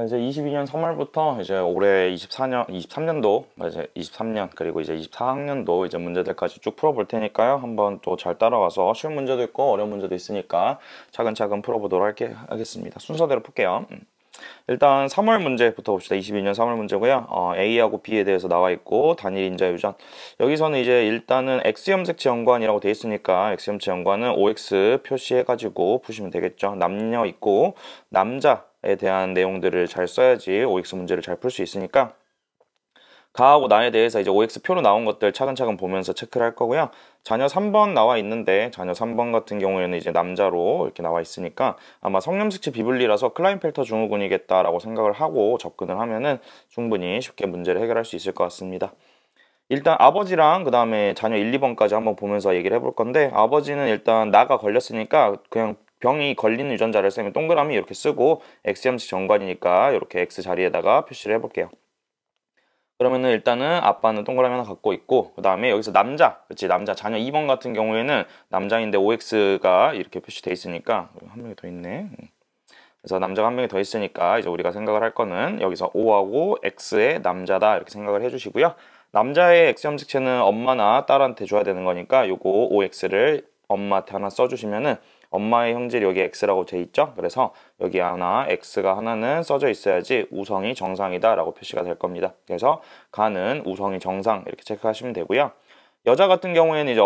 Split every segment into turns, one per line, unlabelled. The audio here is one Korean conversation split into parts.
이제 22년 3월부터 이제 올해 24년, 23년도, 이제 23년, 그리고 이제 24학년도 이제 문제들까지 쭉 풀어볼 테니까요. 한번 또 잘 따라와서 쉬운 문제도 있고 어려운 문제도 있으니까 차근차근 풀어보도록 하겠습니다. 순서대로 풀게요. 일단 3월 문제부터 봅시다. 22년 3월 문제고요. A하고 B에 대해서 나와 있고 단일 인자 유전. 여기서는 이제 일단은 X염색체 연관이라고 돼 있으니까 X염색체 연관은 OX 표시해가지고 푸시면 되겠죠. 남녀 있고 남자에 대한 내용들을 잘 써야지 OX 문제를 잘 풀 수 있으니까 가하고 나에 대해서 이제 OX 표로 나온 것들 차근차근 보면서 체크를 할 거고요. 자녀 3번 나와 있는데 자녀 3번 같은 경우에는 이제 남자로 이렇게 나와 있으니까 아마 성염색체 비분리라서 클라인펠터 증후군이겠다라고 생각을 하고 접근을 하면은 충분히 쉽게 문제를 해결할 수 있을 것 같습니다. 일단 아버지랑 그 다음에 자녀 1, 2번까지 한번 보면서 얘기를 해볼 건데 아버지는 일단 나가 걸렸으니까 그냥 병이 걸리는 유전자를 쓰면 동그라미 이렇게 쓰고 X염색 정관이니까 이렇게 X 자리에다가 표시를 해볼게요. 그러면은 일단은 아빠는 동그라미 하나 갖고 있고 그 다음에 여기서 남자, 그치, 남자 자녀 2번 같은 경우에는 남자인데 OX가 이렇게 표시돼 있으니까 한 명이 더 있네. 그래서 남자가 한 명이 더 있으니까 이제 우리가 생각을 할 거는 여기서 O하고 X의 남자다 이렇게 생각을 해주시고요. 남자의 X 염색체는 엄마나 딸한테 줘야 되는 거니까 요거 OX를 엄마한테 하나 써주시면은 엄마의 형질이 여기 X라고 돼 있죠. 그래서 여기 하나 X가 하나는 써져 있어야지 우성이 정상이다 라고 표시가 될 겁니다. 그래서 가는 우성이 정상 이렇게 체크하시면 되고요. 여자 같은 경우에는 이제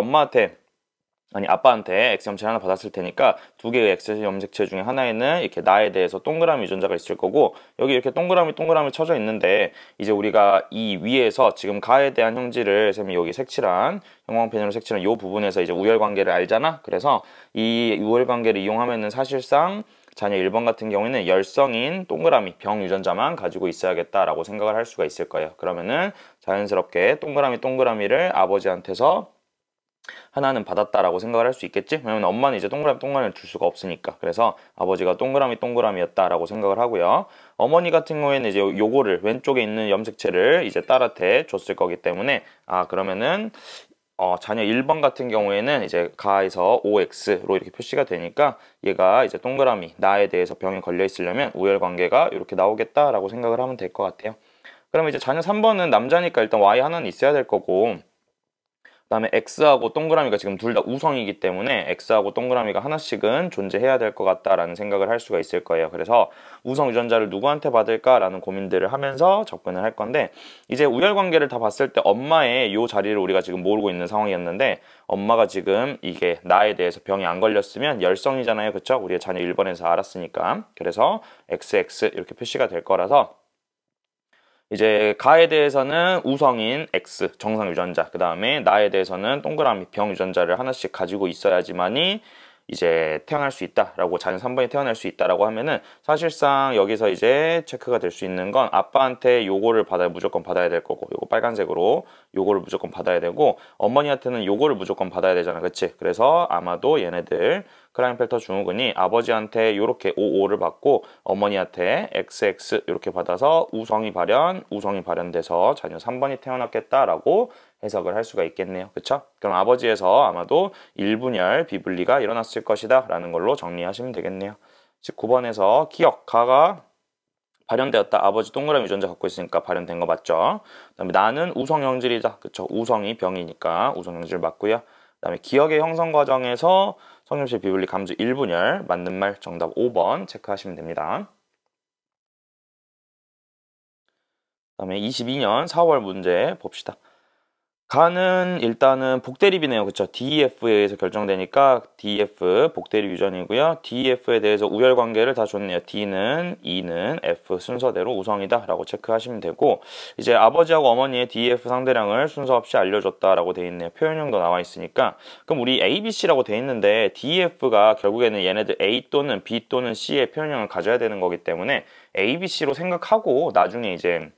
아빠한테 X 염색체 하나 받았을 테니까 두 개의 X 염색체 중에 하나에는 이렇게 나에 대해서 동그라미 유전자가 있을 거고 여기 이렇게 동그라미 쳐져 있는데 이제 우리가 이 위에서 지금 가에 대한 형질을 쌤이 여기 색칠한 형광펜으로 색칠한 이 부분에서 이제 우열관계를 알잖아. 그래서 이 우열관계를 이용하면은 사실상 자녀 1번 같은 경우에는 열성인 동그라미 병 유전자만 가지고 있어야겠다라고 생각을 할 수가 있을 거예요. 그러면은 자연스럽게 동그라미를 아버지한테서 하나는 받았다라고 생각을 할 수 있겠지? 왜냐면 엄마는 이제 동그라미를 줄 수가 없으니까. 그래서 아버지가 동그라미였다라고 생각을 하고요. 어머니 같은 경우에는 이제 요거를 왼쪽에 있는 염색체를 이제 딸한테 줬을 거기 때문에 그러면은 자녀 1번 같은 경우에는 이제 가에서 OX로 이렇게 표시가 되니까 얘가 이제 동그라미 나에 대해서 병에 걸려 있으려면 우열관계가 이렇게 나오겠다라고 생각을 하면 될 것 같아요. 그러면 이제 자녀 3번은 남자니까 일단 Y 하나는 있어야 될 거고 그다음에 X하고 동그라미가 지금 둘 다 우성이기 때문에 X하고 동그라미가 하나씩은 존재해야 될 것 같다라는 생각을 할 수가 있을 거예요. 그래서 우성 유전자를 누구한테 받을까라는 고민들을 하면서 접근을 할 건데 이제 우열관계를 다 봤을 때 엄마의 요 자리를 우리가 지금 모르고 있는 상황이었는데 엄마가 지금 이게 나에 대해서 병이 안 걸렸으면 열성이잖아요. 그쵸? 우리의 자녀 1번에서 알았으니까. 그래서 XX 이렇게 표시가 될 거라서 이제 가에 대해서는 우성인 X 정상 유전자 그 다음에 나에 대해서는 동그라미 병 유전자를 하나씩 가지고 있어야지만이 이제 태어날 수 있다라고 자녀 3번이 태어날 수 있다라고 하면은 사실상 여기서 이제 체크가 될 수 있는 건 아빠한테 요거를 무조건 받아야 될 거고 요거 빨간색으로 요거를 무조건 받아야 되고 어머니한테는 요거를 무조건 받아야 되잖아. 그치? 그래서 아마도 얘네들 클라인펠터 증후군이 아버지한테 요렇게 OO를 받고 어머니한테 XX 이렇게 받아서 우성이 발현돼서 자녀 3번이 태어났겠다라고 해석을 할 수가 있겠네요. 그쵸? 그럼 아버지에서 아마도 일분열 비분리가 일어났을 것이다 라는 걸로 정리하시면 되겠네요. 19번에서 기억, 가가 발현되었다. 아버지 동그라미 유전자 갖고 있으니까 발현된 거 맞죠? 그 다음에 나는 우성 형질이다. 그쵸? 우성이 병이니까 우성 형질 맞고요. 그 다음에 기억의 형성 과정에서 성염색 비분리 감소 일분열 맞는 말 정답 5번 체크하시면 됩니다. 그 다음에 22년 4월 문제 봅시다. 가는 일단은 복대립이네요. 그쵸? DEF에 의해서 결정되니까 DEF 복대립 유전이고요. DEF에 대해서 우열관계를 다 줬네요. D는 E는 F 순서대로 우성이다 라고 체크하시면 되고 이제 아버지하고 어머니의 DEF 상대량을 순서 없이 알려줬다라고 돼 있네요. 표현형도 나와 있으니까 그럼 우리 A, B, C라고 돼 있는데 DEF가 결국에는 얘네들 A 또는 B 또는 C의 표현형을 가져야 되는 거기 때문에 A, B, C로 생각하고 나중에 이제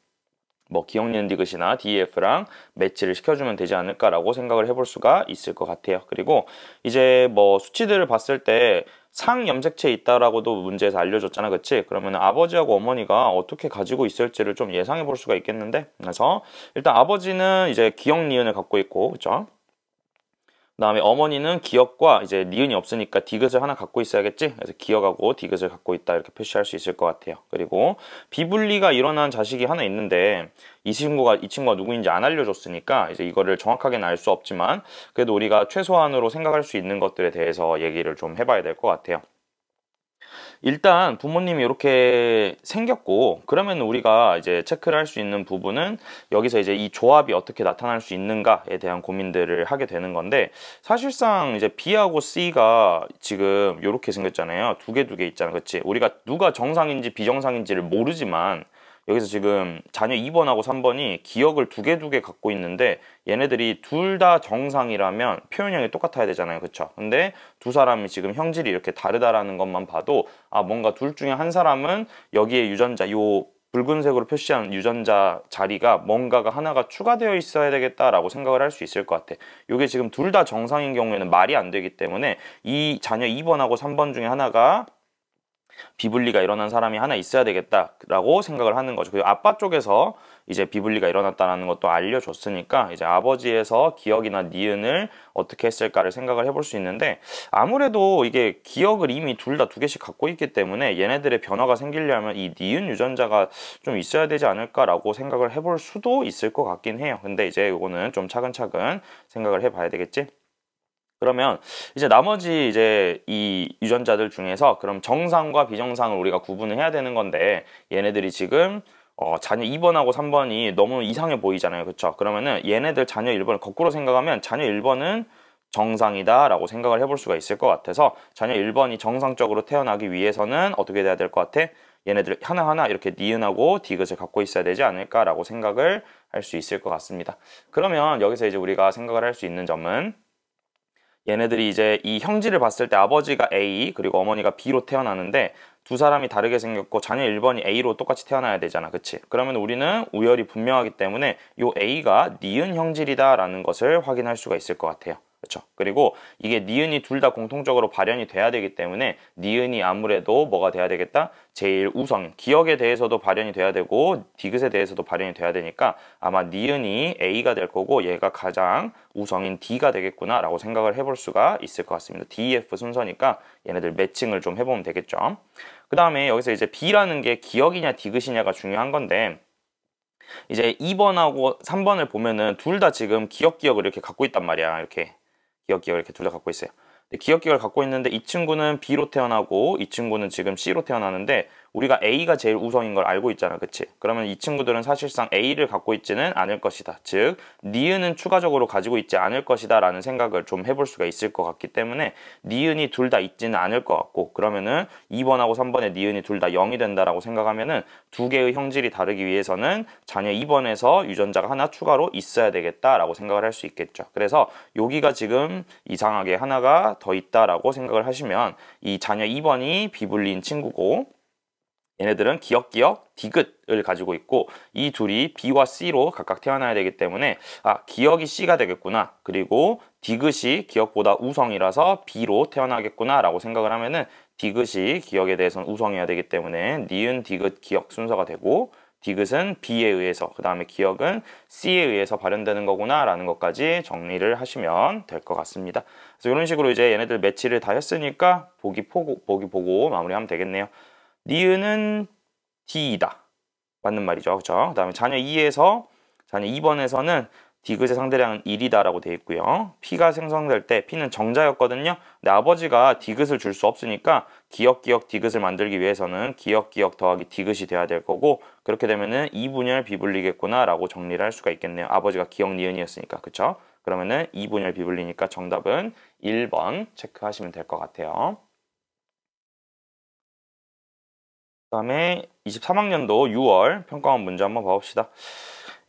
뭐 기억 니은 디귿이나 DEF랑 매치를 시켜주면 되지 않을까라고 생각을 해볼 수가 있을 것 같아요. 그리고 이제 뭐 수치들을 봤을 때 상염색체 있다라고도 문제에서 알려줬잖아. 그치? 그러면 아버지하고 어머니가 어떻게 가지고 있을지를 좀 예상해 볼 수가 있겠는데 그래서 일단 아버지는 이제 기억 니은을 갖고 있고 그쵸? 그다음에 어머니는 기역과 이제 니은이 없으니까 디귿을 하나 갖고 있어야겠지? 그래서 기역하고 디귿을 갖고 있다 이렇게 표시할 수 있을 것 같아요. 그리고 비분리가 일어난 자식이 하나 있는데 이 친구가 누구인지 안 알려줬으니까 이제 이거를 정확하게는 알 수 없지만 그래도 우리가 최소한으로 생각할 수 있는 것들에 대해서 얘기를 좀 해봐야 될 것 같아요. 일단 부모님이 이렇게 생겼고 그러면 우리가 이제 체크를 할 수 있는 부분은 여기서 이제 이 조합이 어떻게 나타날 수 있는가에 대한 고민들을 하게 되는 건데 사실상 이제 B하고 C가 지금 이렇게 생겼잖아요. 두 개 있잖아. 그치? 우리가 누가 정상인지 비정상인지를 모르지만 여기서 지금 자녀 2번하고 3번이 기억을 두 개 갖고 있는데 얘네들이 둘 다 정상이라면 표현형이 똑같아야 되잖아요. 그쵸? 근데 두 사람이 지금 형질이 이렇게 다르다라는 것만 봐도 아 뭔가 둘 중에 한 사람은 여기에 유전자 요 붉은색으로 표시한 유전자 자리가 뭔가가 하나가 추가되어 있어야 되겠다라고 생각을 할 수 있을 것 같아. 이게 지금 둘 다 정상인 경우에는 말이 안 되기 때문에 이 자녀 2번하고 3번 중에 하나가 비분리가 일어난 사람이 하나 있어야 되겠다라고 생각을 하는 거죠. 그리고 아빠 쪽에서 이제 비분리가 일어났다는 것도 알려줬으니까 이제 아버지에서 기억이나 니은을 어떻게 했을까를 생각을 해볼 수 있는데 아무래도 이게 기억을 이미 둘 다 두 개씩 갖고 있기 때문에 얘네들의 변화가 생기려면 이 니은 유전자가 좀 있어야 되지 않을까라고 생각을 해볼 수도 있을 것 같긴 해요. 근데 이제 이거는 좀 차근차근 생각을 해봐야 되겠지? 그러면 이제 나머지 이제 이 유전자들 중에서 그럼 정상과 비정상을 우리가 구분을 해야 되는 건데 얘네들이 지금 자녀 2번하고 3번이 너무 이상해 보이잖아요. 그쵸? 그러면은 얘네들 자녀 1번을 거꾸로 생각하면 자녀 1번은 정상이다 라고 생각을 해볼 수가 있을 것 같아서 자녀 1번이 정상적으로 태어나기 위해서는 어떻게 돼야 될 것 같아? 얘네들 하나하나 이렇게 니은하고 디귿을 갖고 있어야 되지 않을까라고 생각을 할 수 있을 것 같습니다. 그러면 여기서 이제 우리가 생각을 할 수 있는 점은 얘네들이 이제 이 형질을 봤을 때 아버지가 A 그리고 어머니가 B로 태어나는데 두 사람이 다르게 생겼고 자녀 1번이 A로 똑같이 태어나야 되잖아. 그치? 그러면 우리는 우열이 분명하기 때문에 이 A가 니은 형질이다 라는 것을 확인할 수가 있을 것 같아요. 그렇죠? 그리고 이게 니은이 둘 다 공통적으로 발현이 돼야 되기 때문에 니은이 아무래도 뭐가 돼야 되겠다? 제일 우선 기억에 대해서도 발현이 돼야 되고 디귿에 대해서도 발현이 돼야 되니까 아마 니은이 A가 될 거고 얘가 가장 우성인 D가 되겠구나 라고 생각을 해볼 수가 있을 것 같습니다. D, F 순서니까 얘네들 매칭을 좀 해보면 되겠죠. 그 다음에 여기서 이제 B라는 게 기억이냐 디귿이냐가 중요한 건데 이제 2번하고 3번을 보면은 둘 다 지금 기억을 이렇게 갖고 있단 말이야. 이렇게 기억을 이렇게 둘 다 갖고 있어요. 기억을 갖고 있는데 이 친구는 B로 태어나고 이 친구는 지금 C로 태어나는데 우리가 A가 제일 우성인 걸 알고 있잖아. 그치? 그러면 이 친구들은 사실상 A를 갖고 있지는 않을 것이다. 즉 니은은 추가적으로 가지고 있지 않을 것이다 라는 생각을 좀 해볼 수가 있을 것 같기 때문에 니은이 둘 다 있지는 않을 것 같고 그러면은 2번하고 3번의 니은이 둘 다 0이 된다라고 생각하면은 두 개의 형질이 다르기 위해서는 자녀 2번에서 유전자가 하나 추가로 있어야 되겠다라고 생각을 할 수 있겠죠. 그래서 여기가 지금 이상하게 하나가 더 있다라고 생각을 하시면 이 자녀 2번이 비분리인 친구고 얘네들은 기억, 디귿을 가지고 있고 이 둘이 B와 C로 각각 태어나야 되기 때문에 아 기억이 C가 되겠구나 그리고 디귿이 기억보다 우성이라서 B로 태어나겠구나 라고 생각을 하면은 디귿이 기억에 대해서는 우성이어야 되기 때문에 니은, 디귿, 기억 순서가 되고 디귿은 B에 의해서 그 다음에 기억은 C에 의해서 발현되는 거구나 라는 것까지 정리를 하시면 될 것 같습니다. 그래서 이런 식으로 이제 얘네들 매치를 다 했으니까 보기 보고 마무리하면 되겠네요. 니은은 D이다. 맞는 말이죠. 그렇죠? 그 다음에 자녀 2에서 자녀 2번에서는 디귿의 상대량은 1이다 라고 되어 있고요. P가 생성될 때 P는 정자였거든요. 근데 아버지가 디귿을 줄 수 없으니까 기억, 디귿을 만들기 위해서는 기억 더하기 디귿이 돼야 될 거고 그렇게 되면은 이분열 비분리겠구나 라고 정리를 할 수가 있겠네요. 아버지가 기억 니은이었으니까. 그쵸? 그러면은 이분열 비분리니까 정답은 1번 체크하시면 될 것 같아요. 그 다음에 23학년도 6월 평가원 문제 한번 봐봅시다.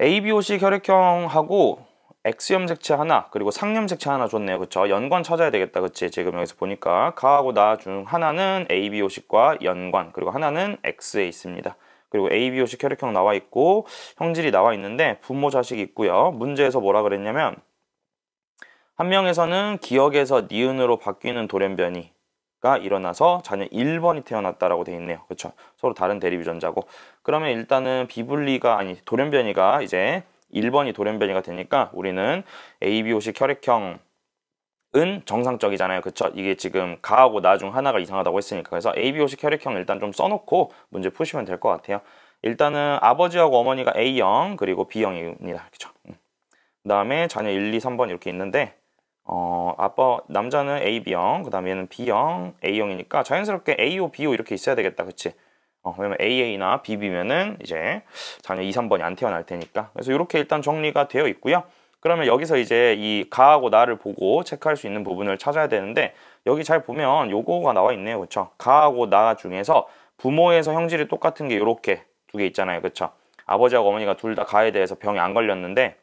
ABOC 혈액형하고 X염색체 하나 그리고 상염색체 하나 줬네요. 그쵸? 연관 찾아야 되겠다. 그치? 지금 여기서 보니까 가하고 나 중 하나는 ABOC과 연관 그리고 하나는 X에 있습니다. 그리고 ABOC 혈액형 나와 있고 형질이 나와 있는데 부모 자식이 있고요. 문제에서 뭐라 그랬냐면 한 명에서는 기억에서 니은으로 바뀌는 돌연변이 가 일어나서 자녀 1번이 태어났다라고 돼 있네요. 그렇죠? 서로 다른 대립 유전자고. 그러면 일단은 비분리가 아니 돌연변이가 이제 1번이 돌연변이가 되니까 우리는 ABO식 혈액형 은 정상적이잖아요. 그쵸? 이게 지금 가하고 나 중 하나가 이상하다고 했으니까. 그래서 ABO식 혈액형 일단 좀 써놓고 문제 푸시면 될 것 같아요. 일단은 아버지하고 어머니가 A형 그리고 B형입니다. 그쵸? 그 다음에 자녀 1, 2, 3번 이렇게 있는데 아빠 남자는 AB형, 그 다음에 얘는 B형, A형이니까 자연스럽게 AO, BO 이렇게 있어야 되겠다. 그치? 왜냐면 AA나 BB면은 이제 자녀 2, 3번이 안 태어날 테니까. 그래서 이렇게 일단 정리가 되어 있고요. 그러면 여기서 이제 이 가하고 나를 보고 체크할 수 있는 부분을 찾아야 되는데 여기 잘 보면 요거가 나와 있네요. 그쵸? 가하고 나 중에서 부모에서 형질이 똑같은 게 요렇게 두 개 있잖아요. 그쵸? 아버지하고 어머니가 둘 다 가에 대해서 병이 안 걸렸는데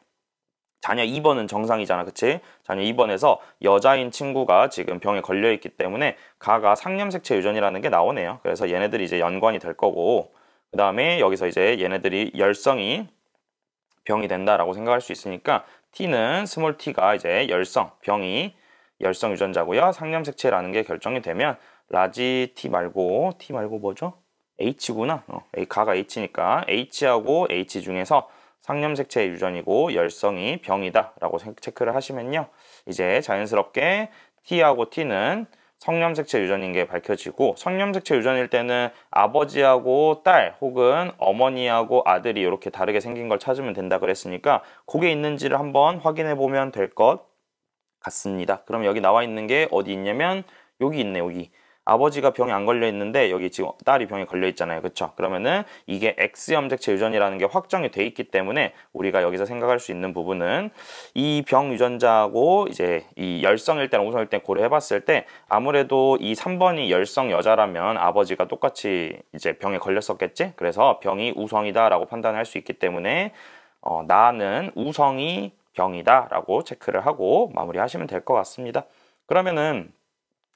자녀 2번은 정상이잖아. 그치? 자녀 2번에서 여자인 친구가 지금 병에 걸려있기 때문에 가가 상념색체 유전이라는 게 나오네요. 그래서 얘네들이 이제 연관이 될 거고 그 다음에 여기서 이제 얘네들이 열성이 병이 된다라고 생각할 수 있으니까 T는 스몰 t가 이제 열성, 병이 열성 유전자고요. 상념색체라는 게 결정이 되면 라지 T 말고 뭐죠? H구나. 가가 H니까 H하고 H 중에서 상념색체 유전이고 열성이 병이다 라고 체크를 하시면요. 이제 자연스럽게 T하고 T는 성염색체 유전인 게 밝혀지고 성염색체 유전일 때는 아버지하고 딸 혹은 어머니하고 아들이 이렇게 다르게 생긴 걸 찾으면 된다 그랬으니까 그게 있는지를 한번 확인해 보면 될 것 같습니다. 그럼 여기 나와 있는 게 어디 있냐면 여기 있네. 여기 아버지가 병이 안 걸려 있는데 여기 지금 딸이 병에 걸려 있잖아요. 그쵸? 그러면은 이게 X염색체 유전이라는 게 확정이 돼 있기 때문에 우리가 여기서 생각할 수 있는 부분은 이 병 유전자하고 이제 이 열성일 때랑 우성일 때 고려해 봤을 때 아무래도 이 3번이 열성 여자라면 아버지가 똑같이 이제 병에 걸렸었겠지? 그래서 병이 우성이다 라고 판단할 수 있기 때문에 나는 우성이 병이다 라고 체크를 하고 마무리하시면 될 것 같습니다. 그러면은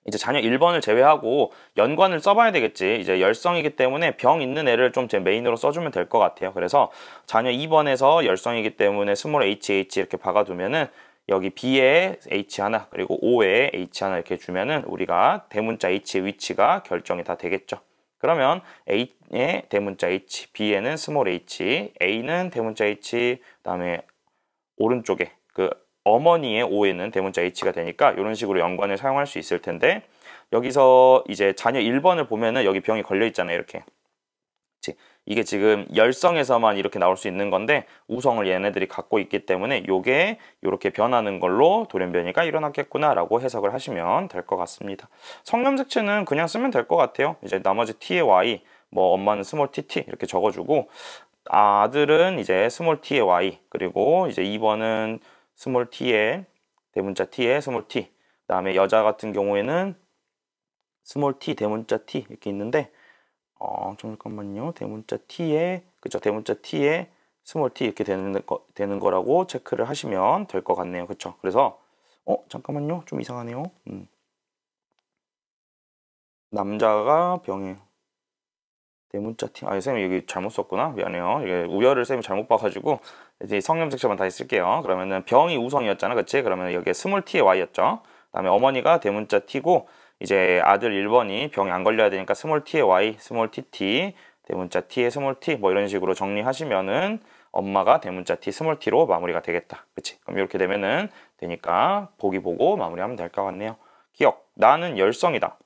이제 자녀 1번을 제외하고 연관을 써봐야 되겠지. 이제 열성이기 때문에 병 있는 애를 좀 제 메인으로 써주면 될 것 같아요. 그래서 자녀 2번에서 열성이기 때문에 스몰 HH 이렇게 박아두면은 여기 B에 H 하나 그리고 O에 H 하나 이렇게 주면은 우리가 대문자 H의 위치가 결정이 다 되겠죠. 그러면 A에 대문자 H, B에는 스몰 H, A는 대문자 H, 그다음에 오른쪽에 그 어머니의 O에는 대문자 H가 되니까 이런 식으로 연관을 사용할 수 있을 텐데 여기서 이제 자녀 1번을 보면은 여기 병이 걸려 있잖아요. 이렇게. 그치? 이게 지금 열성에서만 이렇게 나올 수 있는 건데 우성을 얘네들이 갖고 있기 때문에 요게 이렇게 변하는 걸로 돌연변이가 일어났겠구나 라고 해석을 하시면 될 것 같습니다. 성염색체는 그냥 쓰면 될 것 같아요. 이제 나머지 T의 Y 뭐 엄마는 스몰 TT 이렇게 적어주고 아들은 이제 스몰 t의 y 그리고 이제 2번은 스몰 t의 대문자 t의 스몰 t 그 다음에 여자 같은 경우에는 스몰 t 대문자 t 이렇게 있는데 잠깐만요. 대문자 t의 그쵸 대문자 t의 스몰 t 이렇게 되는 거라고 체크를 하시면 될 것 같네요. 그쵸? 그래서 잠깐만요. 좀 이상하네요. 남자가 병에 대문자 T. 쌤이 여기 잘못 썼구나. 미안해요. 이게 우열을 쌤이 잘못 봐가지고 이제 성염색체만 다시 쓸게요. 그러면은 병이 우성이었잖아. 그치? 그러면 여기에 스몰 T의 Y였죠. 그다음에 어머니가 대문자 T고 이제 아들 1번이 병이 안 걸려야 되니까 스몰 T의 Y, 스몰 TT, 대문자 T의 스몰 T 뭐 이런 식으로 정리하시면은 엄마가 대문자 T, 스몰 T로 마무리가 되겠다. 그치? 그럼 이렇게 되면은 되니까 보기 보고 마무리하면 될 것 같네요. 기억. 나는 열성이다.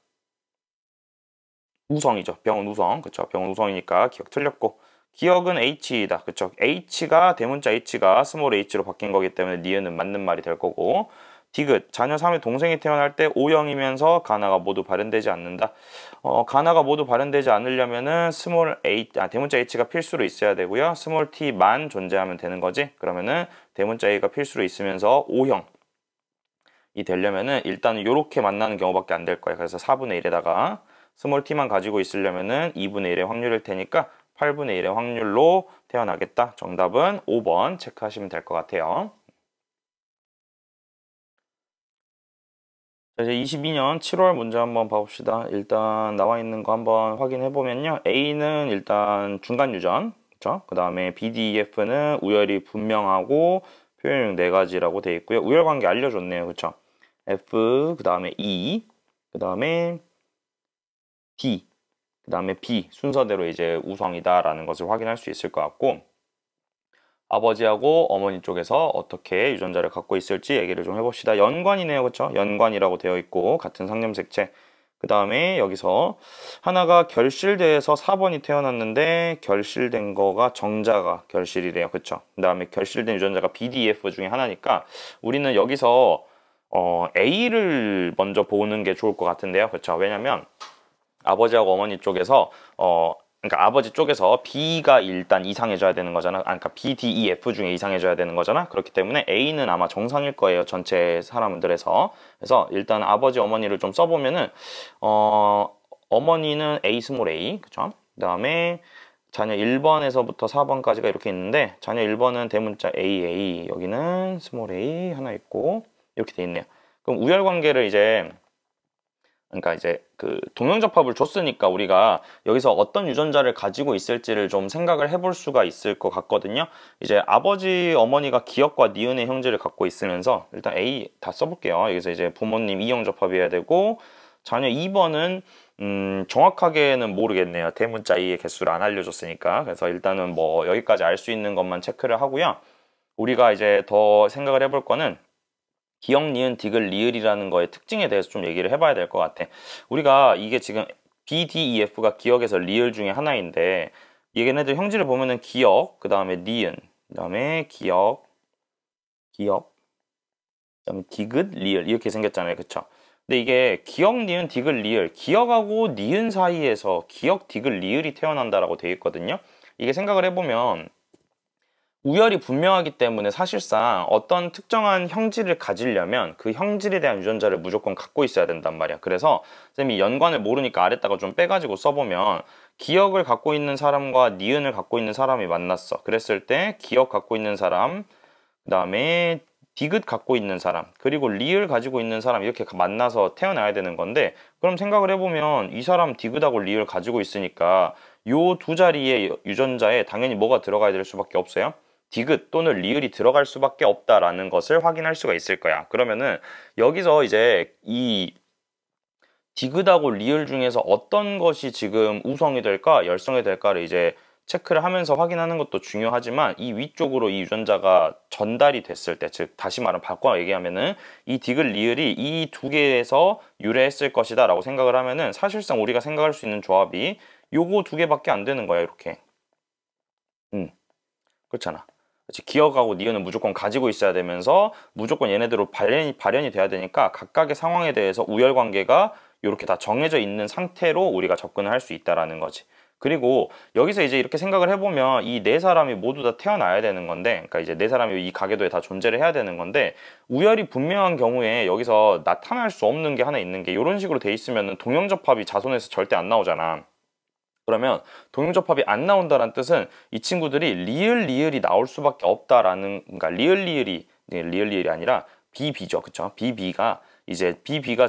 우성이죠. 병은 우성. 그쵸. 병은 우성이니까 기억 틀렸고. 기억은 H이다. 그쵸. H가 대문자 H가 스몰 H로 바뀐 거기 때문에 니은은 맞는 말이 될 거고. 디귿. 자녀 3의 동생이 태어날 때 O형이면서 가나가 모두 발현되지 않는다. 가나가 모두 발현되지 않으려면은 스몰 H, 대문자 H가 필수로 있어야 되고요. 스몰 T만 존재하면 되는 거지. 그러면은 대문자 A가 필수로 있으면서 O형. 이 되려면은 일단 이렇게 만나는 경우밖에 안 될 거예요. 그래서 4분의 1에다가 스몰 t만 가지고 있으려면은 2분의 1의 확률일 테니까 8분의 1의 확률로 태어나겠다. 정답은 5번 체크하시면 될 것 같아요. 자, 이제 22년 7월 문제 한번 봐봅시다. 일단 나와 있는 거 한번 확인해 보면요. A는 일단 중간 유전, 그렇죠? 그 다음에 BDEF는 우열이 분명하고 표현형 4가지라고 되어 있고요. 우열 관계 알려줬네요, 그렇죠? F, 그 다음에 E, 그 다음에 D, 그 다음에 B 순서대로 이제 우성이다라는 것을 확인할 수 있을 것 같고 아버지하고 어머니 쪽에서 어떻게 유전자를 갖고 있을지 얘기를 좀 해봅시다. 연관이네요. 그쵸? 연관이라고 되어 있고 같은 상념색체. 그 다음에 여기서 하나가 결실돼서 4번이 태어났는데 결실된 거가 정자가 결실이래요. 그쵸? 그 다음에 결실된 유전자가 BDF 중에 하나니까 우리는 여기서 A를 먼저 보는 게 좋을 것 같은데요. 그쵸? 왜냐면 아버지하고 어머니 쪽에서 그러니까 아버지 쪽에서 B가 일단 이상해져야 되는 거잖아. 그러니까 B, D, E, F 중에 이상해져야 되는 거잖아. 그렇기 때문에 A는 아마 정상일 거예요. 전체 사람들에서. 그래서 일단 아버지, 어머니를 좀 써보면은 어머니는 A 스몰 a, 그쵸? 그 다음에 자녀 1번에서부터 4번까지가 이렇게 있는데 자녀 1번은 대문자 AA, 여기는 스몰 a 하나 있고 이렇게 돼 있네요. 그럼 우열관계를 이제 그러니까 이제 그 동형접합을 줬으니까 우리가 여기서 어떤 유전자를 가지고 있을지를 좀 생각을 해볼 수가 있을 것 같거든요. 이제 아버지, 어머니가 기억과 니은의 형질을 갖고 있으면서 일단 A 다 써볼게요. 여기서 이제 부모님 이형접합이어야 되고 자녀 2번은 정확하게는 모르겠네요. 대문자 A의 개수를 안 알려줬으니까. 그래서 일단은 뭐 여기까지 알 수 있는 것만 체크를 하고요. 우리가 이제 더 생각을 해볼 거는 기억, 니은, 디귿, 리을이라는 거의 특징에 대해서 좀 얘기를 해봐야 될 것 같아. 우리가 이게 지금 B, D, E, F가 기억에서 리을 중에 하나인데 얘네들 형질을 보면은 기억, 그 다음에 니은, 그 다음에 기억, 그 다음에 디귿, 리을 이렇게 생겼잖아요. 그쵸? 근데 이게 기억, 니은, 디귿, 리을, 기억하고 니은 사이에서 기억, 디귿, 리을이 태어난다라고 되어 있거든요. 이게 생각을 해보면 우열이 분명하기 때문에 사실상 어떤 특정한 형질을 가지려면 그 형질에 대한 유전자를 무조건 갖고 있어야 된단 말이야. 그래서 쌤이 연관을 모르니까 아래다가 좀 빼가지고 써보면 기억을 갖고 있는 사람과 니은을 갖고 있는 사람이 만났어. 그랬을 때 기억 갖고 있는 사람, 그 다음에 디귿 갖고 있는 사람, 그리고 리을 가지고 있는 사람 이렇게 만나서 태어나야 되는 건데 그럼 생각을 해보면 이 사람 디귿하고 리을 가지고 있으니까 요 두 자리의 유전자에 당연히 뭐가 들어가야 될 수밖에 없어요. 디귿 또는 리을이 들어갈 수밖에 없다라는 것을 확인할 수가 있을 거야. 그러면은 여기서 이제 이 디귿하고 리을 중에서 어떤 것이 지금 우성이 될까, 열성이 될까를 이제 체크를 하면서 확인하는 것도 중요하지만 이 위쪽으로 이 유전자가 전달이 됐을 때, 즉 다시 말하면 바꿔 얘기하면은 이 디귿 리을이 이 두 개에서 유래했을 것이다 라고 생각을 하면은 사실상 우리가 생각할 수 있는 조합이 요거 두 개밖에 안 되는 거야. 이렇게. 그렇잖아. 그치? 기억하고 니은은 무조건 가지고 있어야 되면서 무조건 얘네들로 발현이 돼야 되니까 각각의 상황에 대해서 우열관계가 이렇게 다 정해져 있는 상태로 우리가 접근을 할 수 있다라는 거지. 그리고 여기서 이제 이렇게 생각을 해보면 이 네 사람이 모두 다 태어나야 되는 건데, 그러니까 이제 네 사람이 이 가계도에 다 존재를 해야 되는 건데, 우열이 분명한 경우에 여기서 나타날 수 없는 게 하나 있는 게 이런 식으로 돼 있으면 동형접합이 자손에서 절대 안 나오잖아. 그러면 동형접합이 안 나온다는 뜻은 이 친구들이 리을이 나올 수밖에 없다라는, 그러니까 리을이 아니라 BB죠. 그쵸? BB가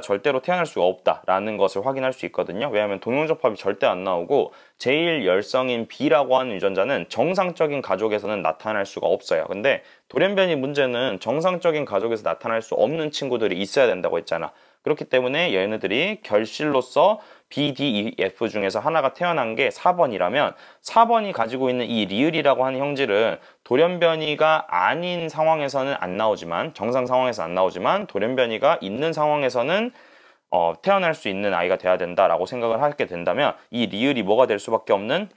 절대로 태어날 수가 없다라는 것을 확인할 수 있거든요. 왜냐하면 동형접합이 절대 안 나오고 제일 열성인 B라고 하는 유전자는 정상적인 가족에서는 나타날 수가 없어요. 근데 돌연변이 문제는 정상적인 가족에서 나타날 수 없는 친구들이 있어야 된다고 했잖아. 그렇기 때문에 얘네들이 결실로서 B, D, E, F 중에서 하나가 태어난 게 4번이라면 4번이 가지고 있는 이 리을이라고 하는 형질은 돌연변이가 아닌 상황에서는 안 나오지만, 정상 상황에서 안 나오지만 돌연변이가 있는 상황에서는 태어날 수 있는 아이가 돼야 된다라고 생각을 하게 된다면 이 리을이 뭐가 될 수밖에 없는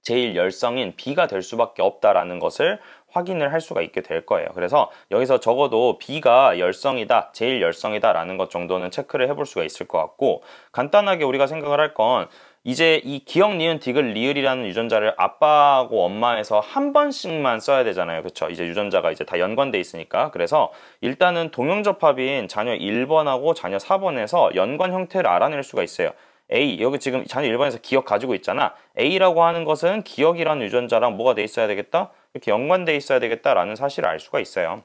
제일 열성인 B가 될 수밖에 없다라는 것을 확인을 할 수가 있게 될 거예요. 그래서 여기서 적어도 B가 열성이다, 제일 열성이다 라는 것 정도는 체크를 해볼 수가 있을 것 같고, 간단하게 우리가 생각을 할 건 이제 이 기억, 니은, 디귿, 리을이라는 유전자를 아빠하고 엄마에서 한 번씩만 써야 되잖아요. 그쵸? 이제 유전자가 이제 다 연관돼 있으니까. 그래서 일단은 동형접합인 자녀 1번하고 자녀 4번에서 연관 형태를 알아낼 수가 있어요. A, 여기 지금 자녀 1번에서 기억 가지고 있잖아. A라고 하는 것은 기억이라는 유전자랑 뭐가 돼 있어야 되겠다? 이렇게 연관돼 있어야 되겠다라는 사실을 알 수가 있어요.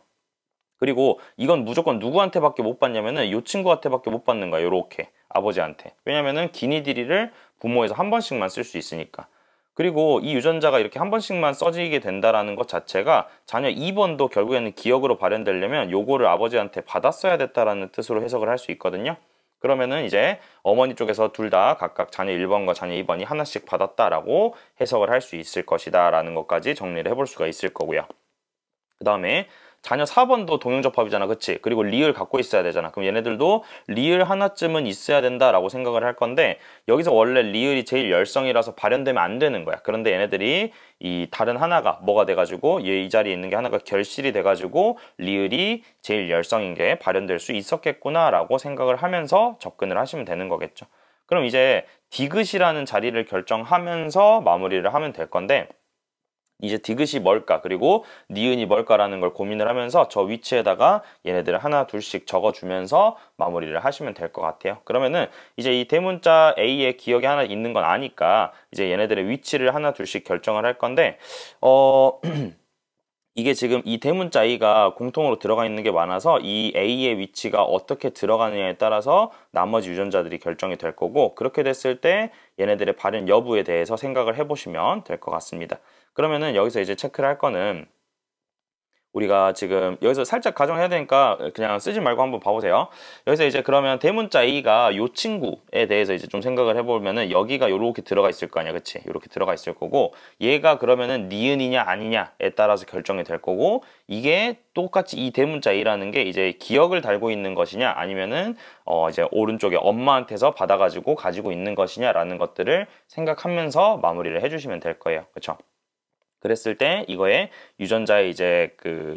그리고 이건 무조건 누구한테밖에 못 받냐면은 이 친구한테밖에 못 받는 거야. 요렇게 아버지한테. 왜냐면은 기니디리를 부모에서 한 번씩만 쓸 수 있으니까. 그리고 이 유전자가 이렇게 한 번씩만 써지게 된다라는 것 자체가 자녀 2번도 결국에는 기억으로 발현되려면 요거를 아버지한테 받았어야 됐다라는 뜻으로 해석을 할 수 있거든요. 그러면은 이제 어머니 쪽에서 둘 다 각각 자녀 1번과 자녀 2번이 하나씩 받았다라고 해석을 할 수 있을 것이다 라는 것까지 정리를 해볼 수가 있을 거고요. 그 다음에 자녀 4번도 동형접합이잖아, 그치? 그리고 리을 갖고 있어야 되잖아. 그럼 얘네들도 리을 하나쯤은 있어야 된다라고 생각을 할 건데, 여기서 원래 리을이 제일 열성이라서 발현되면 안 되는 거야. 그런데 얘네들이 이 다른 하나가 뭐가 돼가지고 얘 이 자리에 있는 게 하나가 결실이 돼가지고 리을이 제일 열성인 게 발현될 수 있었겠구나라고 생각을 하면서 접근을 하시면 되는 거겠죠. 그럼 이제 디귿이라는 자리를 결정하면서 마무리를 하면 될 건데, 이제 디귿이 뭘까 그리고 니은이 뭘까라는 걸 고민을 하면서 저 위치에다가 얘네들을 하나 둘씩 적어주면서 마무리를 하시면 될 것 같아요. 그러면은 이제 이 대문자 A에 기억이 하나 있는 건 아니까 이제 얘네들의 위치를 하나 둘씩 결정을 할 건데 이게 지금 이 대문자 A가 공통으로 들어가 있는 게 많아서 이 A의 위치가 어떻게 들어가느냐에 따라서 나머지 유전자들이 결정이 될 거고, 그렇게 됐을 때 얘네들의 발현 여부에 대해서 생각을 해보시면 될 것 같습니다. 그러면은 여기서 이제 체크를 할 거는, 우리가 지금 여기서 살짝 가정해야 되니까 그냥 쓰지 말고 한번 봐보세요. 여기서 이제 그러면 대문자 A가 요 친구에 대해서 이제 좀 생각을 해보면은 여기가 요렇게 들어가 있을 거 아니야, 그치? 요렇게 들어가 있을 거고, 얘가 그러면은 니은이냐 아니냐에 따라서 결정이 될 거고, 이게 똑같이 이 대문자 A라는 게 이제 기억을 달고 있는 것이냐 아니면은 이제 오른쪽에 엄마한테서 받아가지고 가지고 있는 것이냐라는 것들을 생각하면서 마무리를 해주시면 될 거예요, 그렇죠? 그랬을 때 이거에 유전자의 이제 그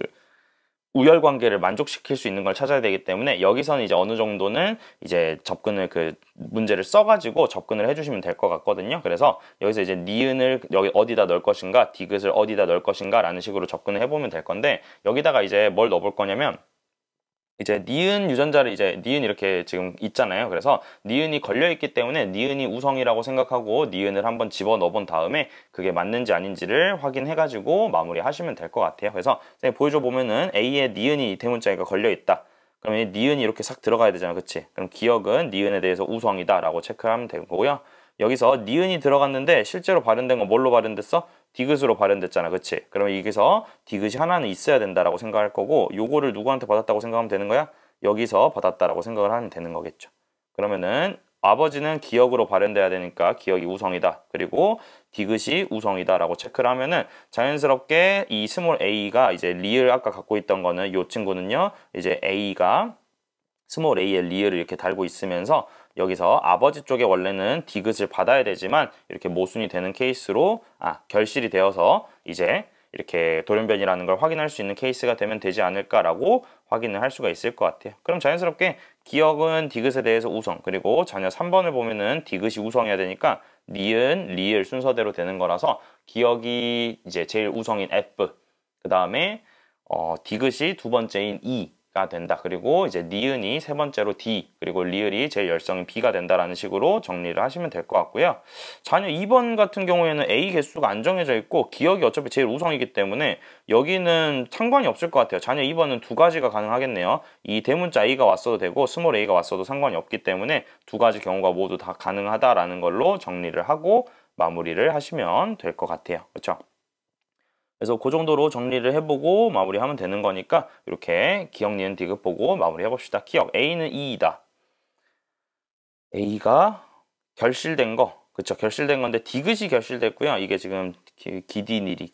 우열 관계를 만족시킬 수 있는 걸 찾아야 되기 때문에 여기서는 이제 어느 정도는 이제 접근을 그 문제를 써가지고 접근을 해주시면 될 것 같거든요. 그래서 여기서 이제 니은을 여기 어디다 넣을 것인가, 디귿을 어디다 넣을 것인가 라는 식으로 접근을 해보면 될 건데, 여기다가 이제 뭘 넣어볼 거냐면 이제 니은 유전자를 이제 니은 이렇게 지금 있잖아요. 그래서 니은이 걸려 있기 때문에 니은이 우성이라고 생각하고 니은을 한번 집어 넣어 본 다음에 그게 맞는지 아닌지를 확인해 가지고 마무리 하시면 될 것 같아요. 그래서 보여줘 보면은 A에 니은이 대문자가 걸려 있다. 그러면 니은이 이렇게 싹 들어가야 되잖아, 그치? 그럼 기억은 니은에 대해서 우성이다 라고 체크하면 되고요. 여기서 니은이 들어갔는데 실제로 발현된 건 뭘로 발현됐어? 디귿으로 발현됐잖아, 그치? 그러면 여기서 디귿이 하나는 있어야 된다라고 생각할 거고, 요거를 누구한테 받았다고 생각하면 되는 거야? 여기서 받았다라고 생각을 하면 되는 거겠죠. 그러면은 아버지는 기억으로 발현돼야 되니까 기억이 우성이다. 그리고 디귿이 우성이다 라고 체크를 하면은 자연스럽게 이 스몰 a가 이제 리을 아까 갖고 있던 거는 요 친구는요, 이제 a가 스몰 a의 리을을 이렇게 달고 있으면서 여기서 아버지 쪽에 원래는 디귿을 받아야 되지만 이렇게 모순이 되는 케이스로 결실이 되어서 이제 이렇게 돌연변이라는 걸 확인할 수 있는 케이스가 되면 되지 않을까라고 확인을 할 수가 있을 것 같아요. 그럼 자연스럽게 기억은 디귿에 대해서 우성, 그리고 자녀 3번을 보면은 디귿이 우성해야 되니까 니은, 리을 순서대로 되는 거라서 기억이 이제 제일 우성인 F, 그 다음에 디귿이 두 번째인 E가 된다. 그리고 이제 니은이 세 번째로 D, 그리고 리을이 제일 열성인 B가 된다라는 식으로 정리를 하시면 될 것 같고요. 자녀 2번 같은 경우에는 A 개수가 안 정해져 있고 기억이 어차피 제일 우성이기 때문에 여기는 상관이 없을 것 같아요. 자녀 2번은 두 가지가 가능하겠네요. 이 대문자 A가 왔어도 되고 스몰 a가 왔어도 상관이 없기 때문에 두 가지 경우가 모두 다 가능하다라는 걸로 정리를 하고 마무리를 하시면 될 것 같아요. 그렇죠? 그래서 그 정도로 정리를 해보고 마무리하면 되는 거니까 이렇게 기억, 니은, 디귿 보고 마무리 해봅시다. 기억, A는 2이다. A가 결실된 거, 그쵸? 결실된 건데 디귿이 결실됐고요. 이게 지금 기디니리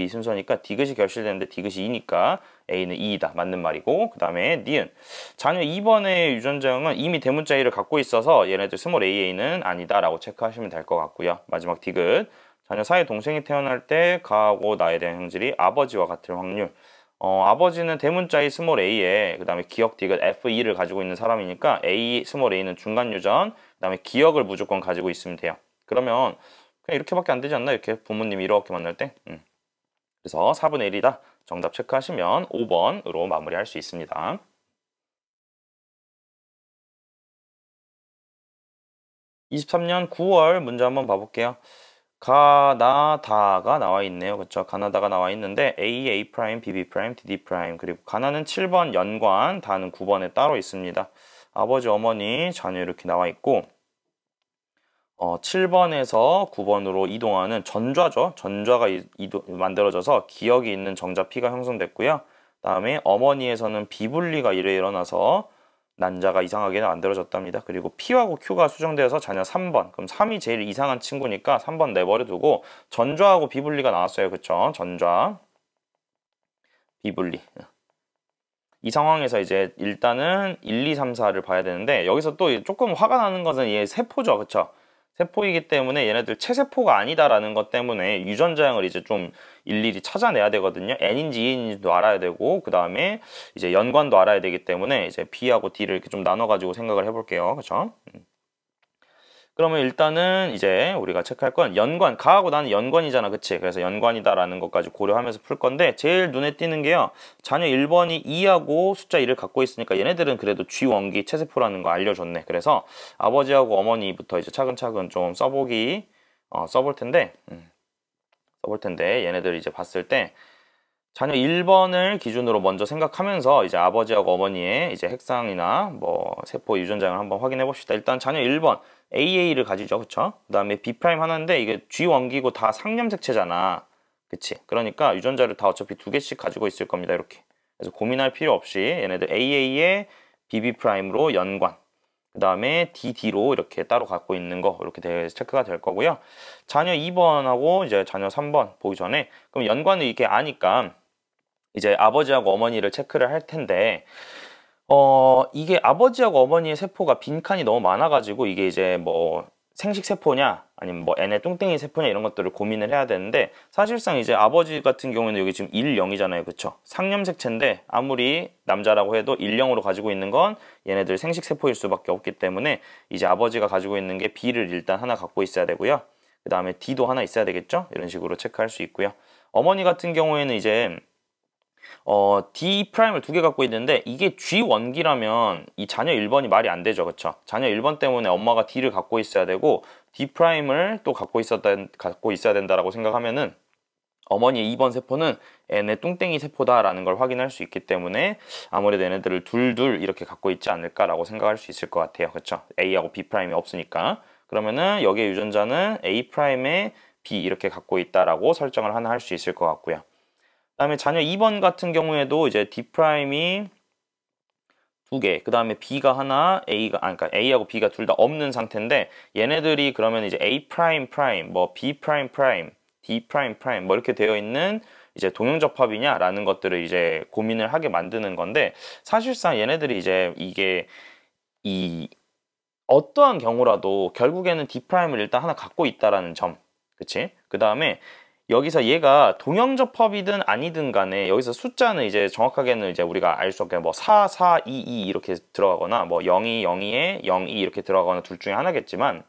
순서니까 디귿이 결실됐는데 디귿이 2니까 A는 2이다. 맞는 말이고, 그 다음에 니은. 자녀 2번의 유전자형은 이미 대문자 A를 갖고 있어서 얘네들 스몰 AA는 아니다 라고 체크하시면 될 것 같고요. 마지막 디귿. 자녀 사이 동생이 태어날 때 가하고 나에 대한 형질이 아버지와 같을 확률. 아버지는 대문자의 스몰 a에 그 다음에 기억 디귿 F2를 가지고 있는 사람이니까 A 스몰 a는 중간 유전, 그 다음에 기억을 무조건 가지고 있으면 돼요. 그러면 그냥 이렇게밖에 안 되지 않나? 이렇게 부모님이 이렇게 만날 때. 그래서 4분의 1이다. 정답 체크하시면 5번으로 마무리할 수 있습니다. 23년 9월 문제 한번 봐볼게요. 가나다가 나와 있네요. 그렇죠? 가나다가 나와 있는데 A, A', BB', DD', 그리고 가나는 7번 연관, 다는 9번에 따로 있습니다. 아버지, 어머니, 자녀 이렇게 나와 있고 7번에서 9번으로 이동하는 전좌죠. 전좌가 만들어져서 기억이 있는 정자 P가 형성됐고요. 다음에 어머니에서는 비분리가 일어나서 난자가 이상하게 만들어졌답니다. 그리고 P하고 Q가 수정되어서 자녀 3번. 그럼 3이 제일 이상한 친구니까 3번 내버려두고 전좌하고 비분리가 나왔어요. 그쵸? 전좌, 비분리. 이 상황에서 이제 일단은 1, 2, 3, 4를 봐야 되는데 여기서 또 조금 화가 나는 것은 얘 세포죠. 그쵸? 세포이기 때문에 얘네들 체세포가 아니다라는 것 때문에 유전자형을 이제 좀 일일이 찾아내야 되거든요. N인지 E인지도 알아야 되고 그 다음에 이제 연관도 알아야 되기 때문에 이제 B하고 D를 이렇게 좀 나눠가지고 생각을 해볼게요. 그쵸? 그러면 일단은 이제 우리가 체크할 건 연관, 가하고 나는 연관이잖아. 그치? 그래서 연관이다라는 것까지 고려하면서 풀 건데 제일 눈에 띄는 게요. 자녀 1번이 2하고 숫자 1을 갖고 있으니까 얘네들은 그래도 G원기 체세포라는 거 알려줬네. 그래서 아버지하고 어머니부터 이제 차근차근 좀 써볼 텐데 얘네들 이제 봤을 때 자녀 1번을 기준으로 먼저 생각하면서 이제 아버지하고 어머니의 이제 핵상이나 뭐 세포 유전자를 한번 확인해 봅시다. 일단 자녀 1번 AA를 가지죠. 그쵸? 그 다음에 B' 하나인데 이게 G원기고 다 상념색체잖아. 그치? 그러니까 유전자를 다 어차피 2개씩 가지고 있을 겁니다. 이렇게. 그래서 고민할 필요 없이 얘네들 AA에 BB'로 연관. 그 다음에 DD로 이렇게 따로 갖고 있는 거 이렇게 체크가 될 거고요. 자녀 2번하고 이제 자녀 3번 보기 전에 그럼 연관을 이렇게 아니까 이제 아버지하고 어머니를 체크를 할 텐데 이게 아버지하고 어머니의 세포가 빈칸이 너무 많아가지고 이게 이제 뭐 생식세포냐 아니면 뭐 N의 뚱땡이 세포냐 이런 것들을 고민을 해야 되는데 사실상 이제 아버지 같은 경우에는 여기 지금 1, 0이잖아요. 그쵸? 상념색체인데 아무리 남자라고 해도 1, 0으로 가지고 있는 건 얘네들 생식세포일 수밖에 없기 때문에 이제 아버지가 가지고 있는 게 B를 일단 하나 갖고 있어야 되고요. 그 다음에 D도 하나 있어야 되겠죠? 이런 식으로 체크할 수 있고요. 어머니 같은 경우에는 이제 D'을 2개 갖고 있는데 이게 G원기라면 이 자녀 1번이 말이 안 되죠. 그쵸? 자녀 1번 때문에 엄마가 D를 갖고 있어야 되고 D'을 또 갖고 있어야 된다라고 생각하면은 어머니의 2번 세포는 N의 뚱땡이 세포다라는 걸 확인할 수 있기 때문에 아무래도 얘네들을 둘둘 이렇게 갖고 있지 않을까라고 생각할 수 있을 것 같아요. 그쵸? A하고 B'이 없으니까. 그러면은 여기에 유전자는 A'에 B 이렇게 갖고 있다라고 설정을 하나 할 수 있을 것 같고요. 그다음에 자녀 2번 같은 경우에도 이제 D'이 2개, 그 다음에 B가 하나, 그러니까 A하고 B가 둘 다 없는 상태인데 얘네들이 그러면 이제 A', 뭐 B', D', 뭐 이렇게 되어 있는 이제 동형접합이냐라는 것들을 이제 고민을 하게 만드는 건데 사실상 얘네들이 이제 이게 어떠한 경우라도 결국에는 D'를 일단 하나 갖고 있다라는 점, 그치? 그 다음에 여기서 얘가 동형접합이든 아니든 간에 여기서 숫자는 이제 정확하게는 이제 우리가 알 수 없게 뭐 4, 4, 2, 2 이렇게 들어가거나 뭐 02, 02에 02 이렇게 들어가거나 둘 중에 하나겠지만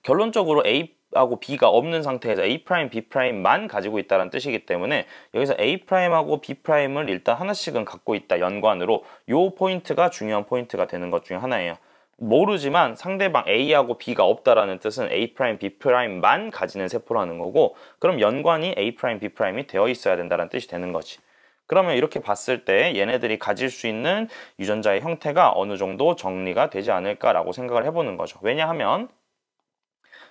결론적으로 A하고 B가 없는 상태에서 A', B'만 가지고 있다는 뜻이기 때문에 여기서 A'하고 B'을 일단 하나씩은 갖고 있다 연관으로 요 포인트가 중요한 포인트가 되는 것 중에 하나예요. 모르지만 상대방 A하고 B가 없다라는 뜻은 A', B'만 가지는 세포라는 거고 그럼 연관이 A', B'이 되어 있어야 된다는 뜻이 되는 거지. 그러면 이렇게 봤을 때 얘네들이 가질 수 있는 유전자의 형태가 어느 정도 정리가 되지 않을까라고 생각을 해보는 거죠. 왜냐하면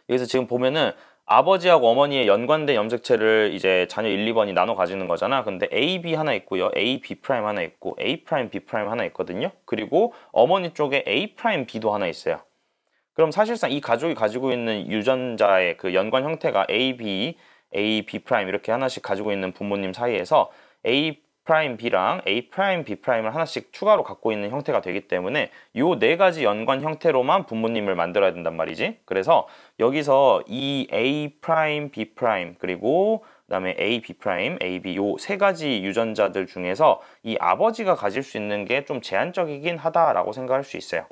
여기서 지금 보면은 아버지하고 어머니의 연관된 염색체를 이제 자녀 1, 2번이 나눠 가지는 거잖아. 근데 A, B 하나 있고요. A, B' 하나 있고 A', B' 하나 있거든요. 그리고 어머니 쪽에 A', B도 하나 있어요. 그럼 사실상 이 가족이 가지고 있는 유전자의 그 연관 형태가 A, B, B' 이렇게 하나씩 가지고 있는 부모님 사이에서 A' B랑 A', B'을 하나씩 추가로 갖고 있는 형태가 되기 때문에 요 네 가지 연관 형태로만 부모님을 만들어야 된단 말이지. 그래서 여기서 이 A', B' 그리고 그다음에 A, B', A, B 요 세 가지 유전자들 중에서 이 아버지가 가질 수 있는 게 좀 제한적이긴 하다라고 생각할 수 있어요.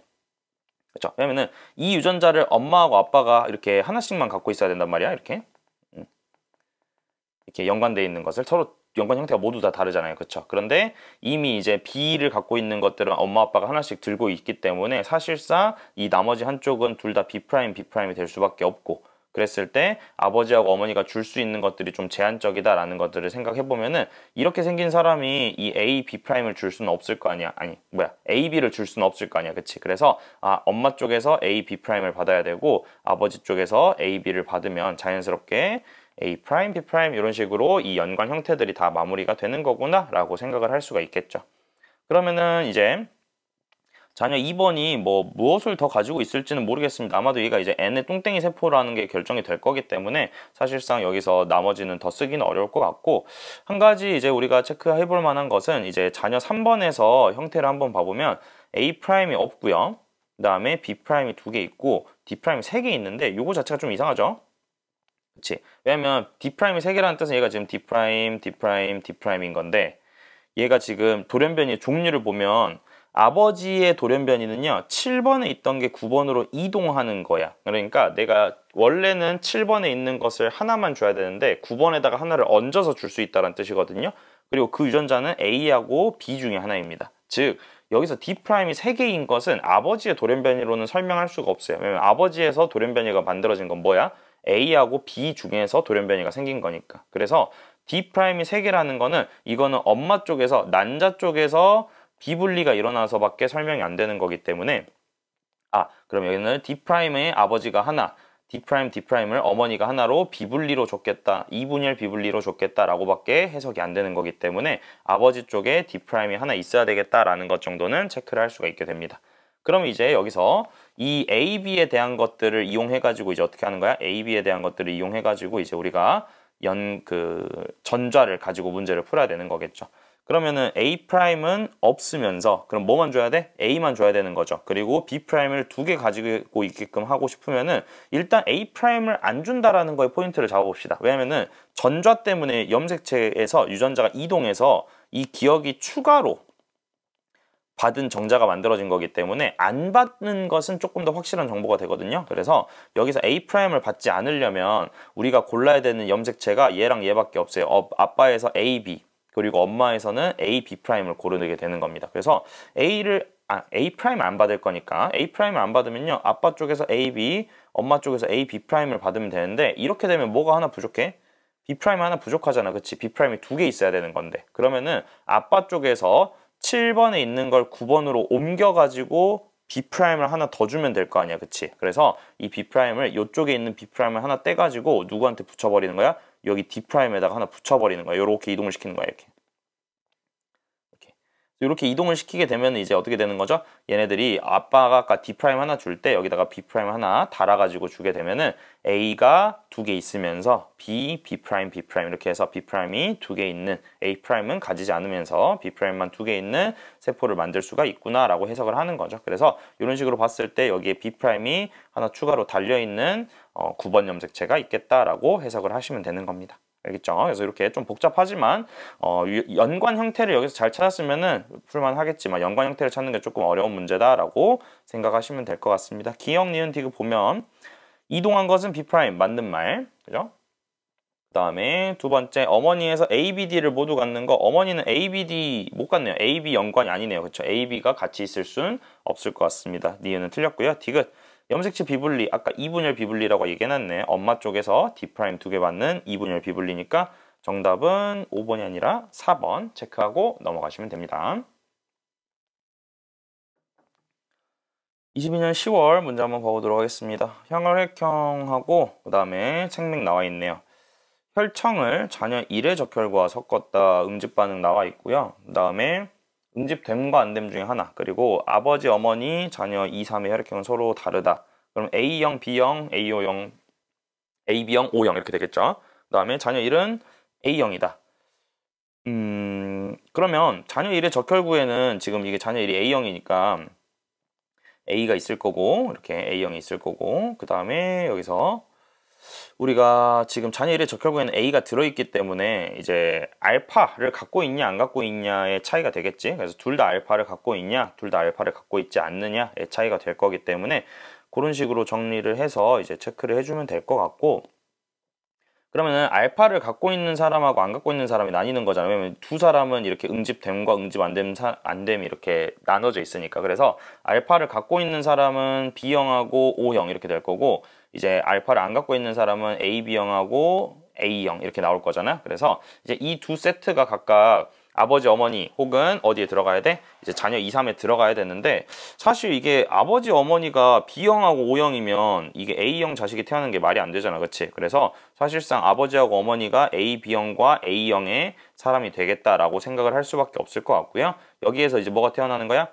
그렇죠? 왜냐면은 이 유전자를 엄마하고 아빠가 이렇게 하나씩만 갖고 있어야 된단 말이야. 이렇게 연관되어 있는 것을 서로 연관 형태가 모두 다 다르잖아요. 그렇죠? 그런데 이미 이제 B를 갖고 있는 것들은 엄마 아빠가 하나씩 들고 있기 때문에 사실상 이 나머지 한쪽은 둘 다 B', B'이 될 수밖에 없고 그랬을 때 아버지하고 어머니가 줄 수 있는 것들이 좀 제한적이다라는 것들을 생각해 보면은 이렇게 생긴 사람이 이 A, B'을 줄 수는 없을 거 아니야. A, B를 줄 수는 없을 거 아니야. 그치? 그래서 엄마 쪽에서 A, B'을 받아야 되고 아버지 쪽에서 A, B를 받으면 자연스럽게 A', B' 이런 식으로 이 연관 형태들이 다 마무리가 되는 거구나 라고 생각을 할 수가 있겠죠. 그러면은 이제 자녀 2번이 뭐 무엇을 더 가지고 있을지는 모르겠습니다. 아마도 얘가 이제 N의 똥땡이 세포라는 게 결정이 될 거기 때문에 사실상 여기서 나머지는 더 쓰기는 어려울 것 같고, 한 가지 이제 우리가 체크해 볼 만한 것은 이제 자녀 3번에서 형태를 한번 봐보면 A'이 없고요. 그 다음에 B'이 2개 있고 D'이 3개 있는데 이거 자체가 좀 이상하죠? 그치? 왜냐면 D'이 3개라는 뜻은 얘가 지금 D', D'인 건데, 얘가 지금 돌연변이의 종류를 보면 아버지의 돌연변이는요 7번에 있던 게 9번으로 이동하는 거야. 그러니까 내가 원래는 7번에 있는 것을 하나만 줘야 되는데 9번에다가 하나를 얹어서 줄 수 있다는 뜻이거든요. 그리고 그 유전자는 A하고 B 중에 하나입니다. 즉 여기서 D'이 3개인 것은 아버지의 돌연변이로는 설명할 수가 없어요. 왜냐면 아버지에서 돌연변이가 만들어진 건 뭐야? A하고 B 중에서 돌연변이가 생긴 거니까. 그래서 D'이 3개라는 거는 이거는 엄마 쪽에서 난자 쪽에서 비분리가 일어나서밖에 설명이 안 되는 거기 때문에, 그럼 여기는 D'의 아버지가 하나, D'을 어머니가 하나로 비분리로 줬겠다, 이분열 비분리로 줬겠다라고 밖에 해석이 안 되는 거기 때문에 아버지 쪽에 D'이 하나 있어야 되겠다라는 것 정도는 체크를 할 수가 있게 됩니다. 그럼 이제 여기서 이 A, B에 대한 것들을 이용해가지고 이제 어떻게 하는 거야? A, B에 대한 것들을 이용해가지고 이제 우리가 전좌를 가지고 문제를 풀어야 되는 거겠죠. 그러면은 A'은 없으면서 그럼 뭐만 줘야 돼? A만 줘야 되는 거죠. 그리고 B'을 2개 가지고 있게끔 하고 싶으면은 일단 A'을 안 준다라는 거에 포인트를 잡아봅시다. 왜냐면은 전좌 때문에 염색체에서 유전자가 이동해서 이 기억이 추가로 받은 정자가 만들어진 거기 때문에 안 받는 것은 조금 더 확실한 정보가 되거든요. 그래서 여기서 A'을 받지 않으려면 우리가 골라야 되는 염색체가 얘랑 얘밖에 없어요. 아빠에서 A, B, 그리고 엄마에서는 A, B'을 고르게 되는 겁니다. 그래서 A'를 안 받을 거니까 A'을 안 받으면요 아빠 쪽에서 A, B, 엄마 쪽에서 A, B'을 받으면 되는데, 이렇게 되면 뭐가 하나 부족해? B' 하나 부족하잖아. 그치? B'이 2개 있어야 되는 건데, 그러면은 아빠 쪽에서 7번에 있는 걸 9번으로 옮겨가지고 B'을 하나 더 주면 될 거 아니야. 그치? 그래서 이 B'을 이쪽에 있는 B'을 하나 떼가지고 누구한테 붙여버리는 거야? 여기 D'에다가 하나 붙여버리는 거야. 이렇게 이동을 시키는 거야. 이렇게 이동을 시키게 되면 이제 어떻게 되는 거죠? 얘네들이 아빠가 아까 D' 하나 줄 때 여기다가 B' 하나 달아가지고 주게 되면은 A가 2개 있으면서 B, B', 이렇게 해서 B'이 2개 있는, A'은 가지지 않으면서 B'만 2개 있는 세포를 만들 수가 있구나라고 해석을 하는 거죠. 그래서 이런 식으로 봤을 때 여기에 B'이 하나 추가로 달려있는 9번 염색체가 있겠다라고 해석을 하시면 되는 겁니다. 알겠죠? 그래서 이렇게 좀 복잡하지만 연관 형태를 여기서 잘 찾았으면은 풀만 하겠지만 연관 형태를 찾는 게 조금 어려운 문제다라고 생각하시면 될 것 같습니다. 기억, 니은, 디귿 보면 이동한 것은 B' 맞는 말, 그죠? 그 다음에 두 번째 어머니에서 A, B, D를 모두 갖는 거, 어머니는 A, B, D 못 갖네요. A, B 연관이 아니네요. 그렇죠? A, B가 같이 있을 순 없을 것 같습니다. 니은은 틀렸고요. 디귿 염색체 비분리, 아까 이분열 비분리라고 얘기해놨네. 엄마 쪽에서 D' 2개 받는 이분열 비분리니까 정답은 5번이 아니라 4번 체크하고 넘어가시면 됩니다. 22년 10월 문제 한번 봐보도록 하겠습니다. 형혈액형하고 그 다음에 책맥 나와 있네요. 혈청을 자녀 1의 적혈과 섞었다, 응집 반응 나와 있고요. 그 다음에 응집됨과 안됨 중에 하나, 그리고 아버지, 어머니, 자녀 2, 3의 혈액형은 서로 다르다. 그럼 A형, B형, AO형, AB형, O형 이렇게 되겠죠. 그 다음에 자녀 1은 A형이다. 그러면 자녀 1의 적혈구에는 지금 이게 자녀 1이 A형이니까 A가 있을 거고, 이렇게 A형이 있을 거고, 그 다음에 여기서 우리가 지금 자녀 1의 적혈구에는 A가 들어있기 때문에 이제 알파를 갖고 있냐 안 갖고 있냐의 차이가 되겠지. 그래서 둘 다 알파를 갖고 있냐, 둘 다 알파를 갖고 있지 않느냐의 차이가 될 거기 때문에 그런 식으로 정리를 해서 이제 체크를 해주면 될 것 같고, 그러면은 알파를 갖고 있는 사람하고 안 갖고 있는 사람이 나뉘는 거잖아요. 왜냐면 두 사람은 이렇게 응집됨과 응집 안됨이 이렇게 나눠져 있으니까. 그래서 알파를 갖고 있는 사람은 B형하고 O형 이렇게 될 거고, 이제 알파를 안 갖고 있는 사람은 AB형하고 A형 이렇게 나올 거잖아요. 그래서 이제 이 두 세트가 각각 아버지, 어머니 혹은 어디에 들어가야 돼? 이제 자녀 2, 3에 들어가야 되는데, 사실 이게 아버지, 어머니가 B형하고 O형이면 이게 A형 자식이 태어나는 게 말이 안 되잖아. 그치? 그래서 사실상 아버지하고 어머니가 A, B형과 A형의 사람이 되겠다라고 생각을 할 수밖에 없을 것 같고요. 여기에서 이제 뭐가 태어나는 거야?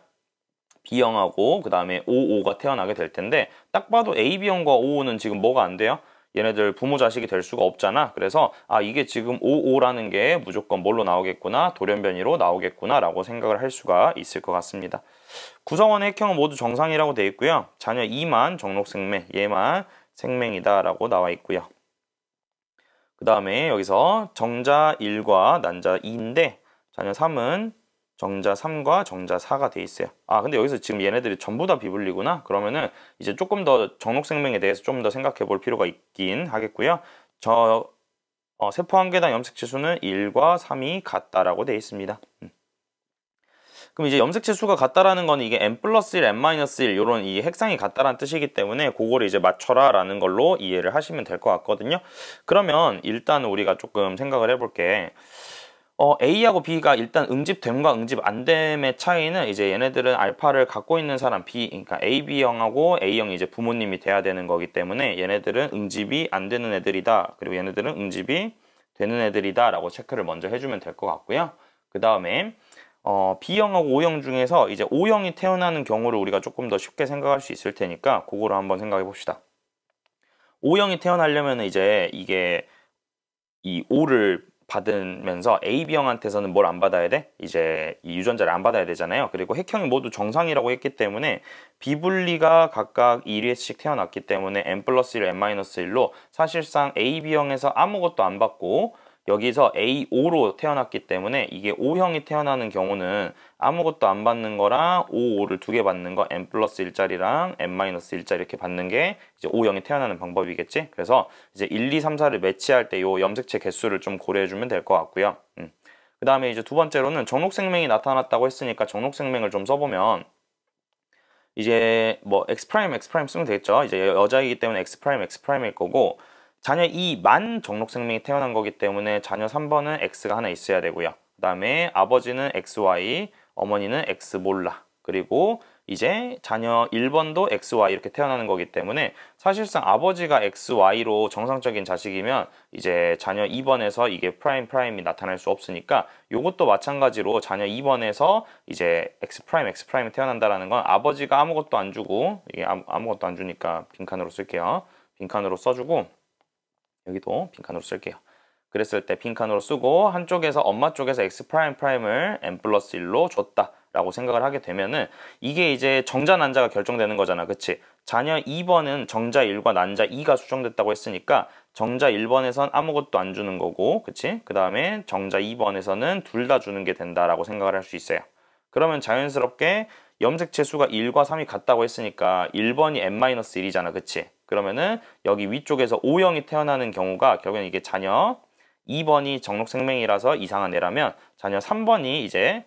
B형하고 그 다음에 OO가 태어나게 될 텐데 딱 봐도 AB형과 OO는 지금 뭐가 안 돼요? 얘네들 부모 자식이 될 수가 없잖아. 그래서 이게 지금 OO라는 게 무조건 뭘로 나오겠구나, 돌연변이로 나오겠구나 라고 생각을 할 수가 있을 것 같습니다. 구성원의 핵형은 모두 정상이라고 되어 있고요. 자녀 2만 정록생맹, 얘만 생맹이다 라고 나와 있고요. 그 다음에 여기서 정자 1과 난자 2인데 자녀 3은 정자 3과 정자 4가 돼 있어요. 근데 여기서 지금 얘네들이 전부 다 비분리구나. 그러면은 이제 조금 더 정록생명에 대해서 좀 더 생각해 볼 필요가 있긴 하겠고요. 세포 한 개당 염색체 수는 1과 3이 같다라고 돼 있습니다. 그럼 이제 염색체 수가 같다라는 건 이게 n 플러스 1, n-1 이런 이 핵상이 같다라는 뜻이기 때문에 그거를 이제 맞춰라 라는 걸로 이해를 하시면 될 것 같거든요. 그러면 일단 우리가 조금 생각을 해볼게. A하고 B가 일단 응집됨과 응집 안됨의 차이는 이제 얘네들은 알파를 갖고 있는 사람 B, 그러니까 AB형하고 A형이 이제 부모님이 돼야 되는 거기 때문에 얘네들은 응집이 안 되는 애들이다. 그리고 얘네들은 응집이 되는 애들이다 라고 체크를 먼저 해주면 될 것 같고요. 그 다음에 B형하고 O형 중에서 이제 O형이 태어나는 경우를 우리가 조금 더 쉽게 생각할 수 있을 테니까 그거를 한번 생각해 봅시다. O형이 태어나려면 이제 이게 이 O를 받으면서 AB형한테서는 뭘 안 받아야 돼? 이제 이 유전자를 안 받아야 되잖아요. 그리고 핵형이 모두 정상이라고 했기 때문에 비분리가 각각 1회씩 태어났기 때문에 n 플러스 1, n-1로 사실상 AB형에서 아무것도 안 받고 여기서 AO로 태어났기 때문에 이게 O형이 태어나는 경우는 아무것도 안 받는 거랑 OO를 두 개 받는 거 n 플러스 1짜리랑 n-1짜리 이렇게 받는 게 이제 O형이 태어나는 방법이겠지. 그래서 이제 1, 2, 3, 4를 매치할 때 요 염색체 개수를 좀 고려해 주면 될 것 같고요. 그 다음에 이제 두 번째로는 정록생명이 나타났다고 했으니까 정록생명을 좀 써보면 이제 뭐 X 프라임 쓰면 되겠죠. 이제 여자이기 때문에 X 프라임일 거고 자녀 2만 정록생명이 태어난 거기 때문에 자녀 3번은 X가 하나 있어야 되고요. 그 다음에 아버지는 XY, 어머니는 X 몰라. 그리고 이제 자녀 1번도 XY 이렇게 태어나는 거기 때문에 사실상 아버지가 XY로 정상적인 자식이면 이제 자녀 2번에서 이게 프라임이 나타날 수 없으니까 이것도 마찬가지로 자녀 2번에서 이제 X 프라임이 태어난다라는 건 아버지가 아무것도 안 주고 이게 아무것도 안 주니까 빈칸으로 쓸게요. 빈칸으로 써주고 여기도 빈칸으로 쓸게요. 그랬을 때 빈칸으로 쓰고 한쪽에서 엄마 쪽에서 X 프라임을 n 플러스 1로 줬다 라고 생각을 하게 되면은 이게 이제 정자 난자가 결정되는 거잖아. 그치? 자녀 2번은 정자 1과 난자 2가 수정됐다고 했으니까 정자 1번에선 아무것도 안 주는 거고 그치? 그 다음에 정자 2번에서는 둘 다 주는 게 된다라고 생각을 할 수 있어요. 그러면 자연스럽게 염색체 수가 1과 3이 같다고 했으니까 1번이 n-1이잖아. 그치? 그러면은 여기 위쪽에서 O형이 태어나는 경우가 결국엔 이게 자녀 2번이 정록생명이라서 이상한 애라면 자녀 3번이 이제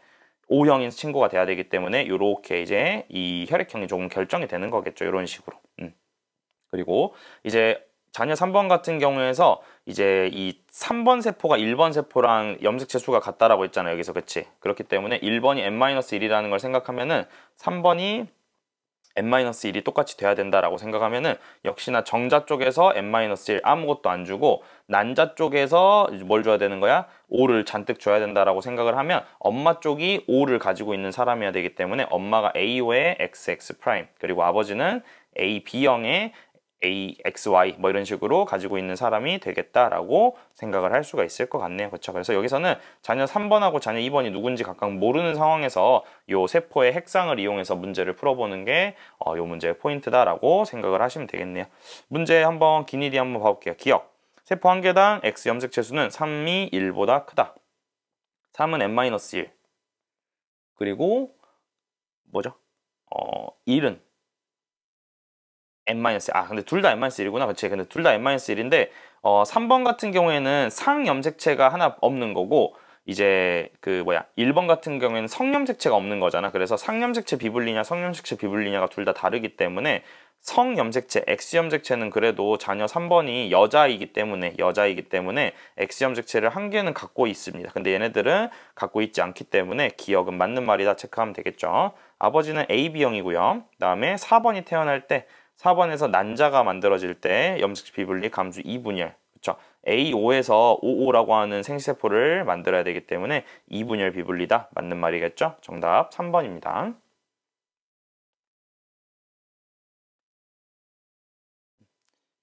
O형인 친구가 돼야 되기 때문에 이렇게 이제 이 혈액형이 조금 결정이 되는 거겠죠. 이런 식으로. 그리고 이제 자녀 3번 같은 경우에서 이제 이 3번 세포가 1번 세포랑 염색체 수가 같다라고 했잖아요. 여기서 그치? 그렇기 때문에 1번이 n-1이라는 걸 생각하면은 3번이 n-1이 똑같이 돼야 된다라고 생각하면은 역시나 정자 쪽에서 n-1 아무것도 안 주고 난자 쪽에서 뭘 줘야 되는 거야? O를 잔뜩 줘야 된다라고 생각을 하면 엄마 쪽이 O를 가지고 있는 사람이어야 되기 때문에 엄마가 AO의 XX 프라임 그리고 아버지는 AB형의 AXY 뭐 이런 식으로 가지고 있는 사람이 되겠다라고 생각을 할 수가 있을 것 같네요. 그렇죠? 그래서 여기서는 자녀 3번하고 자녀 2번이 누군지 각각 모르는 상황에서 요 세포의 핵상을 이용해서 문제를 풀어보는 게 요 문제의 포인트다라고 생각을 하시면 되겠네요. 문제 한번 기니디 한번 봐볼게요. 기억. 세포 한 개당 X 염색체 수는 3이 1보다 크다. 3은 n-1. 그리고 뭐죠? 1은 근데 둘 다 n-1이구나. 그치? 근데 둘 다 n-1인데 3번 같은 경우에는 상염색체가 하나 없는 거고 이제 1번 같은 경우에는 성염색체가 없는 거잖아. 그래서 상염색체 비분리냐 성염색체 비분리냐가 둘 다 다르기 때문에 성염색체, X염색체는 그래도 자녀 3번이 여자이기 때문에 X염색체를 한 개는 갖고 있습니다. 근데 얘네들은 갖고 있지 않기 때문에 기억은 맞는 말이다 체크하면 되겠죠. 아버지는 AB형이고요. 그 다음에 4번이 태어날 때 4번에서 난자가 만들어질 때 염색체 비분리 감수 2분열 그쵸? A5에서 OO라고 하는 생시세포를 만들어야 되기 때문에 2분열 비분리다 맞는 말이겠죠? 정답 3번입니다.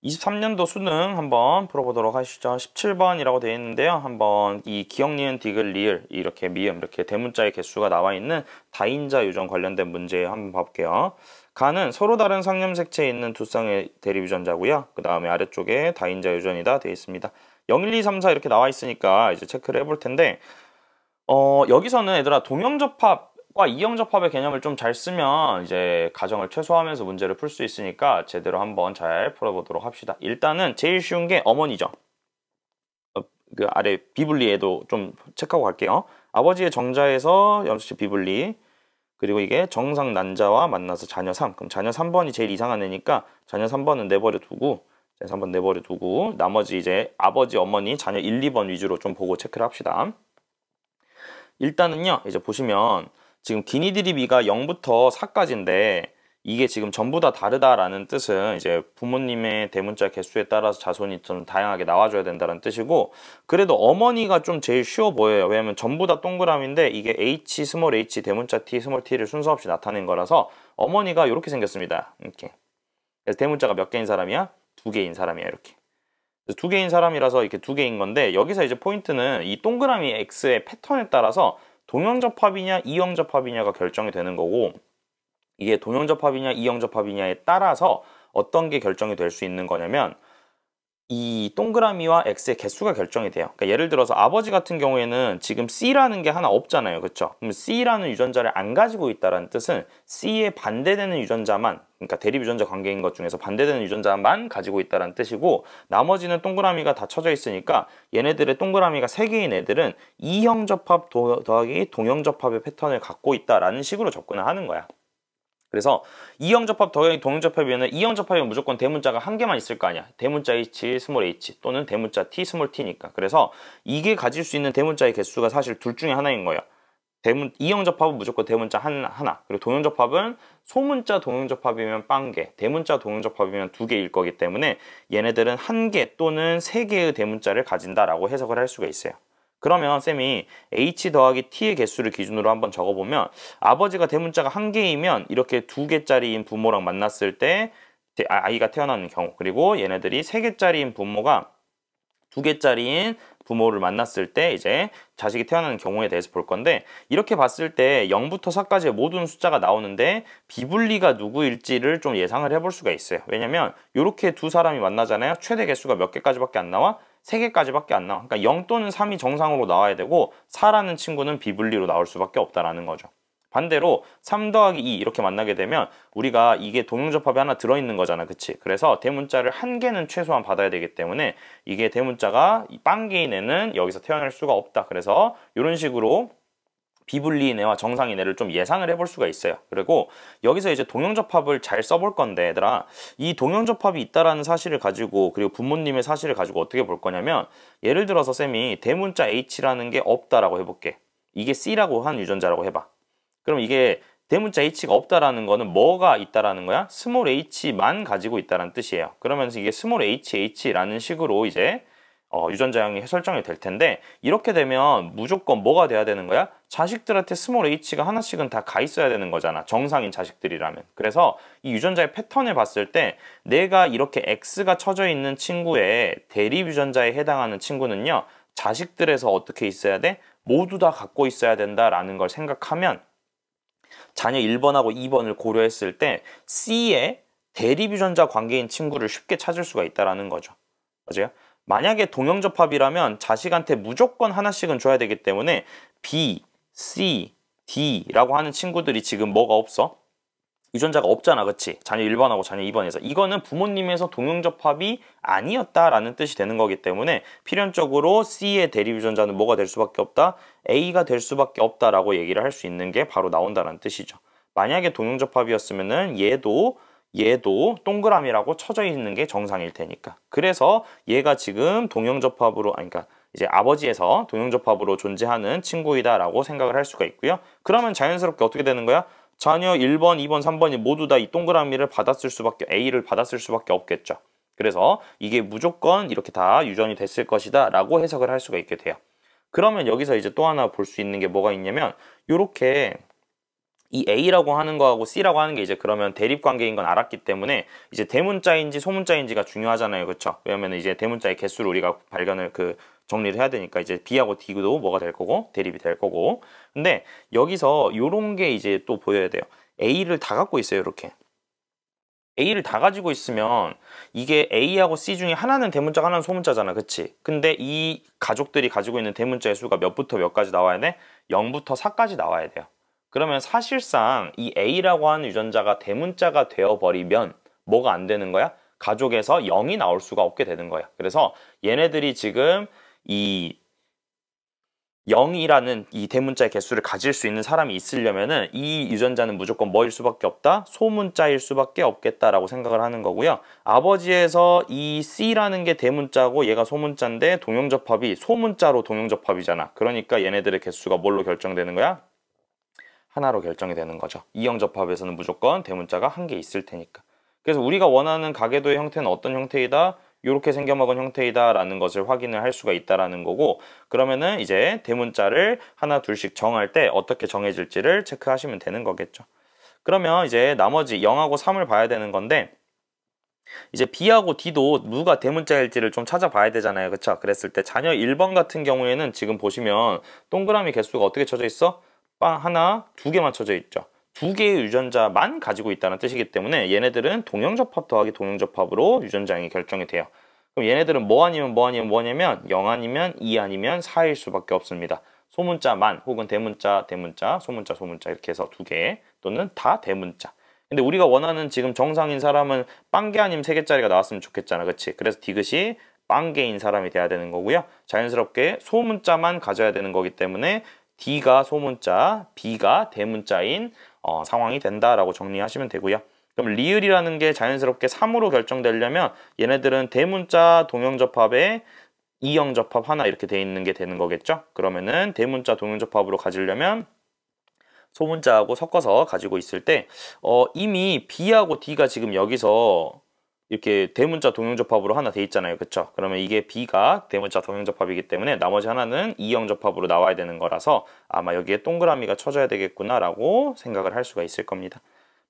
23년도 수능 한번 풀어보도록 하시죠. 17번이라고 되어 있는데요. 한번 이 기역, 니은, 디귿, 리을 이렇게 미음 이렇게 대문자의 개수가 나와 있는 다인자 유전 관련된 문제 한번 봐볼게요. 가는 서로 다른 상념색체에 있는 두 쌍의 대립유전자고요. 그 다음에 아래쪽에 다인자 유전이다 되어 있습니다. 0, 1, 2, 3, 4 이렇게 나와 있으니까 이제 체크를 해볼 텐데 여기서는 얘들아 동형접합과 이형접합의 개념을 좀 잘 쓰면 이제 가정을 최소화하면서 문제를 풀 수 있으니까 제대로 한번 잘 풀어보도록 합시다. 일단은 제일 쉬운 게 어머니죠. 그 아래 비분리에도 좀 체크하고 갈게요. 아버지의 정자에서 염수치 비분리, 그리고 이게 정상 난자와 만나서 자녀 3. 그럼 자녀 3번이 제일 이상한 애니까 자녀 3번은 내버려 두고, 자녀 3번 내버려 두고 나머지 이제 아버지, 어머니, 자녀 1, 2번 위주로 좀 보고 체크를 합시다. 일단은요, 이제 보시면 지금 기니드립이가 0부터 4까지인데 이게 지금 전부 다 다르다라는 뜻은 이제 부모님의 대문자 개수에 따라서 자손이 좀 다양하게 나와줘야 된다는 뜻이고, 그래도 어머니가 좀 제일 쉬워 보여요. 왜냐면 전부 다 동그라미인데 이게 H, 스몰 h, 대문자 T, 스몰 t를 순서 없이 나타낸 거라서 어머니가 이렇게 생겼습니다. 이렇게. 그래서 대문자가 몇 개인 사람이야? 2개인 사람이야. 이렇게. 2개인 사람이라서 이렇게 2개인 건데, 여기서 이제 포인트는 이 동그라미 X의 패턴에 따라서 동형접합이냐 이형접합이냐가 결정이 되는 거고, 이게 동형접합이냐 이형접합이냐에 따라서 어떤 게 결정이 될 수 있는 거냐면 이 동그라미와 X의 개수가 결정이 돼요. 그러니까 예를 들어서 아버지 같은 경우에는 지금 C라는 게 하나 없잖아요. 그렇죠? 그럼 C라는 유전자를 안 가지고 있다는 뜻은 C에 반대되는 유전자만, 그러니까 대립 유전자 관계인 것 중에서 반대되는 유전자만 가지고 있다는 뜻이고, 나머지는 동그라미가 다 쳐져 있으니까 얘네들의 동그라미가 3개인 애들은 이형접합 더하기 동형접합의 패턴을 갖고 있다라는 식으로 접근을 하는 거야. 그래서 이형접합 더하기 동형접합이면 이형접합이면 무조건 대문자가 한 개만 있을 거 아니야. 대문자 H, 스몰 h 또는 대문자 T, 스몰 t니까. 그래서 이게 가질 수 있는 대문자의 개수가 사실 둘 중에 하나인 거예요. 이형접합은 무조건 대문자 하나. 그리고 동형접합은 소문자 동형접합이면 빵개, 대문자 동형접합이면 2개일 거기 때문에 얘네들은 1개 또는 3개의 대문자를 가진다라고 해석을 할 수가 있어요. 그러면 쌤이 H 더하기 T의 개수를 기준으로 한번 적어보면, 아버지가 대문자가 1개이면 이렇게 2개짜리인 부모랑 만났을 때 아이가 태어나는 경우, 그리고 얘네들이 3개짜리인 부모가 2개짜리인 부모를 만났을 때 이제 자식이 태어나는 경우에 대해서 볼 건데, 이렇게 봤을 때 0부터 4까지의 모든 숫자가 나오는데 비분리가 누구일지를 좀 예상을 해볼 수가 있어요. 왜냐면 이렇게 두 사람이 만나잖아요. 최대 개수가 몇 개까지밖에 안 나와? 3개까지밖에 안 나와. 그러니까 0 또는 3이 정상으로 나와야 되고 4라는 친구는 비분리로 나올 수밖에 없다라는 거죠. 반대로 3 더하기 2 이렇게 만나게 되면 우리가 이게 동형접합이 하나 들어있는 거잖아. 그치? 그래서 대문자를 1개는 최소한 받아야 되기 때문에 이게 대문자가 빵개인 애는 여기서 태어날 수가 없다. 그래서 이런 식으로 비분리인 애와 정상인 애를 좀 예상을 해볼 수가 있어요. 그리고 여기서 이제 동형접합을 잘 써볼 건데, 얘들아, 이 동형접합이 있다라는 사실을 가지고, 그리고 부모님의 사실을 가지고 어떻게 볼 거냐면, 예를 들어서 쌤이 대문자 H라는 게 없다라고 해볼게. 이게 C라고 한 유전자라고 해봐. 그럼 이게 대문자 H가 없다라는 거는 뭐가 있다라는 거야? 스몰 h만 가지고 있다는 뜻이에요. 그러면서 이게 스몰 h라는 식으로 이제 유전자형이 설정이 될 텐데, 이렇게 되면 무조건 뭐가 돼야 되는 거야? 자식들한테 스몰 h가 하나씩은 다 가 있어야 되는 거잖아. 정상인 자식들이라면. 그래서 이 유전자의 패턴을 봤을 때 내가 이렇게 X가 쳐져 있는 친구의 대립 유전자에 해당하는 친구는요, 자식들에서 어떻게 있어야 돼? 모두 다 갖고 있어야 된다라는 걸 생각하면 자녀 1번하고 2번을 고려했을 때 C의 대립 유전자 관계인 친구를 쉽게 찾을 수가 있다는 거죠. 맞아요? 만약에 동형접합이라면 자식한테 무조건 하나씩은 줘야 되기 때문에 B, C, D라고 하는 친구들이 지금 뭐가 없어? 유전자가 없잖아. 그치? 자녀 1번하고 자녀 2번에서. 이거는 부모님에서 동형접합이 아니었다라는 뜻이 되는 거기 때문에 필연적으로 C의 대립 유전자는 뭐가 될 수밖에 없다? A가 될 수밖에 없다라고 얘기를 할 수 있는 게 바로 나온다는 뜻이죠. 만약에 동형접합이었으면은 얘도 동그라미라고 쳐져 있는 게 정상일 테니까. 그래서 얘가 지금 동형접합으로, 그러니까 이제 아버지에서 동형접합으로 존재하는 친구이다라고 생각을 할 수가 있고요. 그러면 자연스럽게 어떻게 되는 거야? 자녀 1번, 2번, 3번이 모두 다 이 동그라미를 받았을 수밖에, A를 받았을 수밖에 없겠죠. 그래서 이게 무조건 이렇게 다 유전이 됐을 것이다 라고 해석을 할 수가 있게 돼요. 그러면 여기서 이제 또 하나 볼 수 있는 게 뭐가 있냐면, 요렇게 이 A라고 하는 거하고 C라고 하는 게 이제 그러면 대립 관계인 건 알았기 때문에 이제 대문자인지 소문자인지가 중요하잖아요. 그쵸? 왜냐면 이제 대문자의 개수를 우리가 발견을 정리를 해야 되니까 이제 B하고 D도 뭐가 될 거고 대립이 될 거고. 근데 여기서 요런 게 이제 또 보여야 돼요. A를 다 갖고 있어요. 이렇게. A를 다 가지고 있으면 이게 A하고 C 중에 하나는 대문자가 하나는 소문자잖아. 그치? 근데 이 가족들이 가지고 있는 대문자의 수가 몇부터 몇까지 나와야 돼? 0부터 4까지 나와야 돼요. 그러면 사실상 이 A라고 하는 유전자가 대문자가 되어버리면 뭐가 안 되는 거야? 가족에서 0이 나올 수가 없게 되는 거야. 그래서 얘네들이 지금 이 0이라는 이 대문자의 개수를 가질 수 있는 사람이 있으려면은 이 유전자는 무조건 뭐일 수밖에 없다? 소문자일 수밖에 없겠다라고 생각을 하는 거고요. 아버지에서 이 C라는 게 대문자고 얘가 소문자인데 동형접합이 소문자로 동형접합이잖아. 그러니까 얘네들의 개수가 뭘로 결정되는 거야? 하나로 결정이 되는 거죠. 이형접합에서는 무조건 대문자가 한 개 있을 테니까. 그래서 우리가 원하는 가계도의 형태는 어떤 형태이다? 이렇게 생겨먹은 형태이다 라는 것을 확인을 할 수가 있다라는 거고, 그러면은 이제 대문자를 하나 둘씩 정할 때 어떻게 정해질지를 체크하시면 되는 거겠죠. 그러면 이제 나머지 0하고 3을 봐야 되는 건데, 이제 B하고 D도 누가 대문자일지를 좀 찾아봐야 되잖아요. 그쵸? 그랬을 때 자녀 1번 같은 경우에는 지금 보시면 동그라미 개수가 어떻게 쳐져 있어? 빵 하나, 두 개만 쳐져 있죠. 두 개의 유전자만 가지고 있다는 뜻이기 때문에 얘네들은 동형접합 더하기 동형접합으로 유전자형이 결정이 돼요. 그럼 얘네들은 뭐 아니면 뭐 아니면 뭐냐면 0 아니면 2 아니면 4일 수밖에 없습니다. 소문자만 혹은 대문자, 대문자, 소문자, 소문자 이렇게 해서 두 개 또는 다 대문자. 근데 우리가 원하는 지금 정상인 사람은 빵개 아니면 3개짜리가 나왔으면 좋겠잖아. 그치? 그래서 디귿이 빵개인 사람이 돼야 되는 거고요. 자연스럽게 소문자만 가져야 되는 거기 때문에 D가 소문자, B가 대문자인 상황이 된다라고 정리하시면 되고요. 그럼 리을이라는 게 자연스럽게 3으로 결정되려면 얘네들은 대문자 동형접합에 이형접합 하나 이렇게 돼 있는 게 되는 거겠죠. 그러면은 대문자 동형접합으로 가지려면 소문자하고 섞어서 가지고 있을 때 이미 B하고 D가 지금 여기서 이렇게 대문자 동형접합으로 하나 돼 있잖아요. 그쵸? 그러면 이게 B가 대문자 동형접합이기 때문에 나머지 하나는 이형접합으로 나와야 되는 거라서 아마 여기에 동그라미가 쳐져야 되겠구나 라고 생각을 할 수가 있을 겁니다.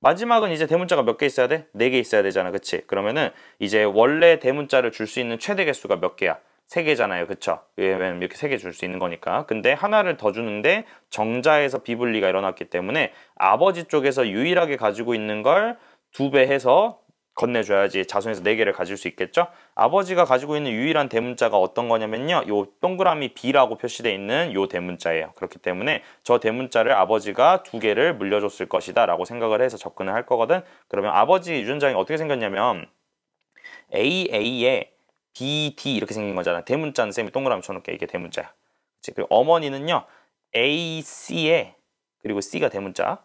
마지막은 이제 대문자가 몇 개 있어야 돼? 4개 있어야 되잖아. 그치? 그러면은 이제 원래 대문자를 줄 수 있는 최대 개수가 몇 개야? 3개잖아요. 그쵸? 왜냐면 이렇게 3개 줄 수 있는 거니까. 근데 하나를 더 주는데 정자에서 비분리가 일어났기 때문에 아버지 쪽에서 유일하게 가지고 있는 걸 2배 해서 건네줘야지 자손에서 4개를 가질 수 있겠죠? 아버지가 가지고 있는 유일한 대문자가 어떤 거냐면요. 요 동그라미 B라고 표시되어 있는 요 대문자예요. 그렇기 때문에 저 대문자를 아버지가 2개를 물려줬을 것이다 라고 생각을 해서 접근을 할 거거든. 그러면 아버지 유전자형이 어떻게 생겼냐면 AA에 BD 이렇게 생긴 거잖아. 대문자는 쌤이 동그라미 쳐놓을게. 이게 대문자야. 그리고 어머니는요. AC에 그리고 C가 대문자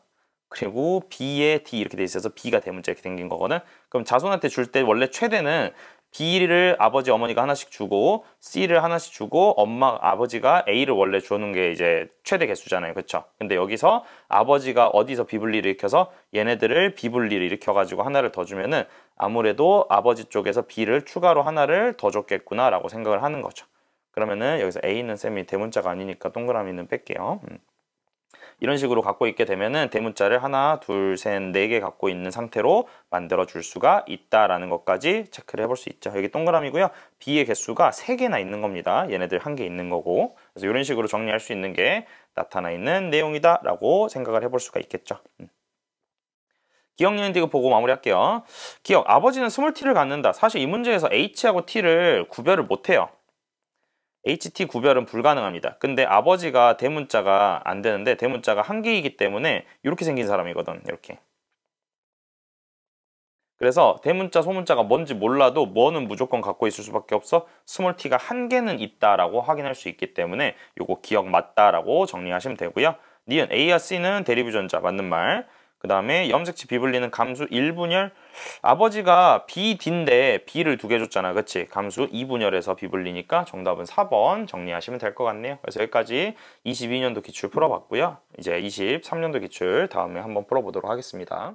그리고 B에 D 이렇게 돼 있어서 B가 대문자 이렇게 생긴 거거든. 그럼 자손한테 줄 때 원래 최대는 B를 아버지 어머니가 하나씩 주고 C를 하나씩 주고 아버지가 A를 원래 주는 게 이제 최대 개수잖아요. 그쵸? 근데 여기서 아버지가 어디서 비분리를 일으켜서 얘네들을 비분리를 일으켜 가지고 하나를 더 주면은 아무래도 아버지 쪽에서 B를 추가로 하나를 더 줬겠구나 라고 생각을 하는 거죠. 그러면은 여기서 A는 쌤이 대문자가 아니니까 동그라미는 뺄게요. 이런 식으로 갖고 있게 되면은 대문자를 하나, 둘, 셋, 4개 갖고 있는 상태로 만들어 줄 수가 있다라는 것까지 체크를 해볼 수 있죠. 여기 동그라미고요. B의 개수가 3개나 있는 겁니다. 얘네들 1개 있는 거고. 그래서 이런 식으로 정리할 수 있는 게 나타나 있는 내용이다 라고 생각을 해볼 수가 있겠죠. 기억, 연디귿 보고 마무리할게요. 기억, 아버지는 스몰t를 갖는다. 사실 이 문제에서 H하고 T를 구별을 못해요. HT 구별은 불가능합니다. 근데 아버지가 대문자가 안 되는데 대문자가 1개이기 때문에 이렇게 생긴 사람이거든. 이렇게. 그래서 대문자, 소문자가 뭔지 몰라도 뭐는 무조건 갖고 있을 수밖에 없어. 스몰 t가 1개는 있다라고 확인할 수 있기 때문에 요거 기억 맞다라고 정리하시면 되고요. 니은 A와 C는 대립 유전자 맞는 말. 그 다음에 염색치 비분리는 감수 1분열. 아버지가 B, D인데 B를 2개 줬잖아. 그치? 감수 2분열에서 비분리니까 정답은 4번 정리하시면 될 것 같네요. 그래서 여기까지 22년도 기출 풀어봤고요. 이제 23년도 기출 다음에 한번 풀어보도록 하겠습니다.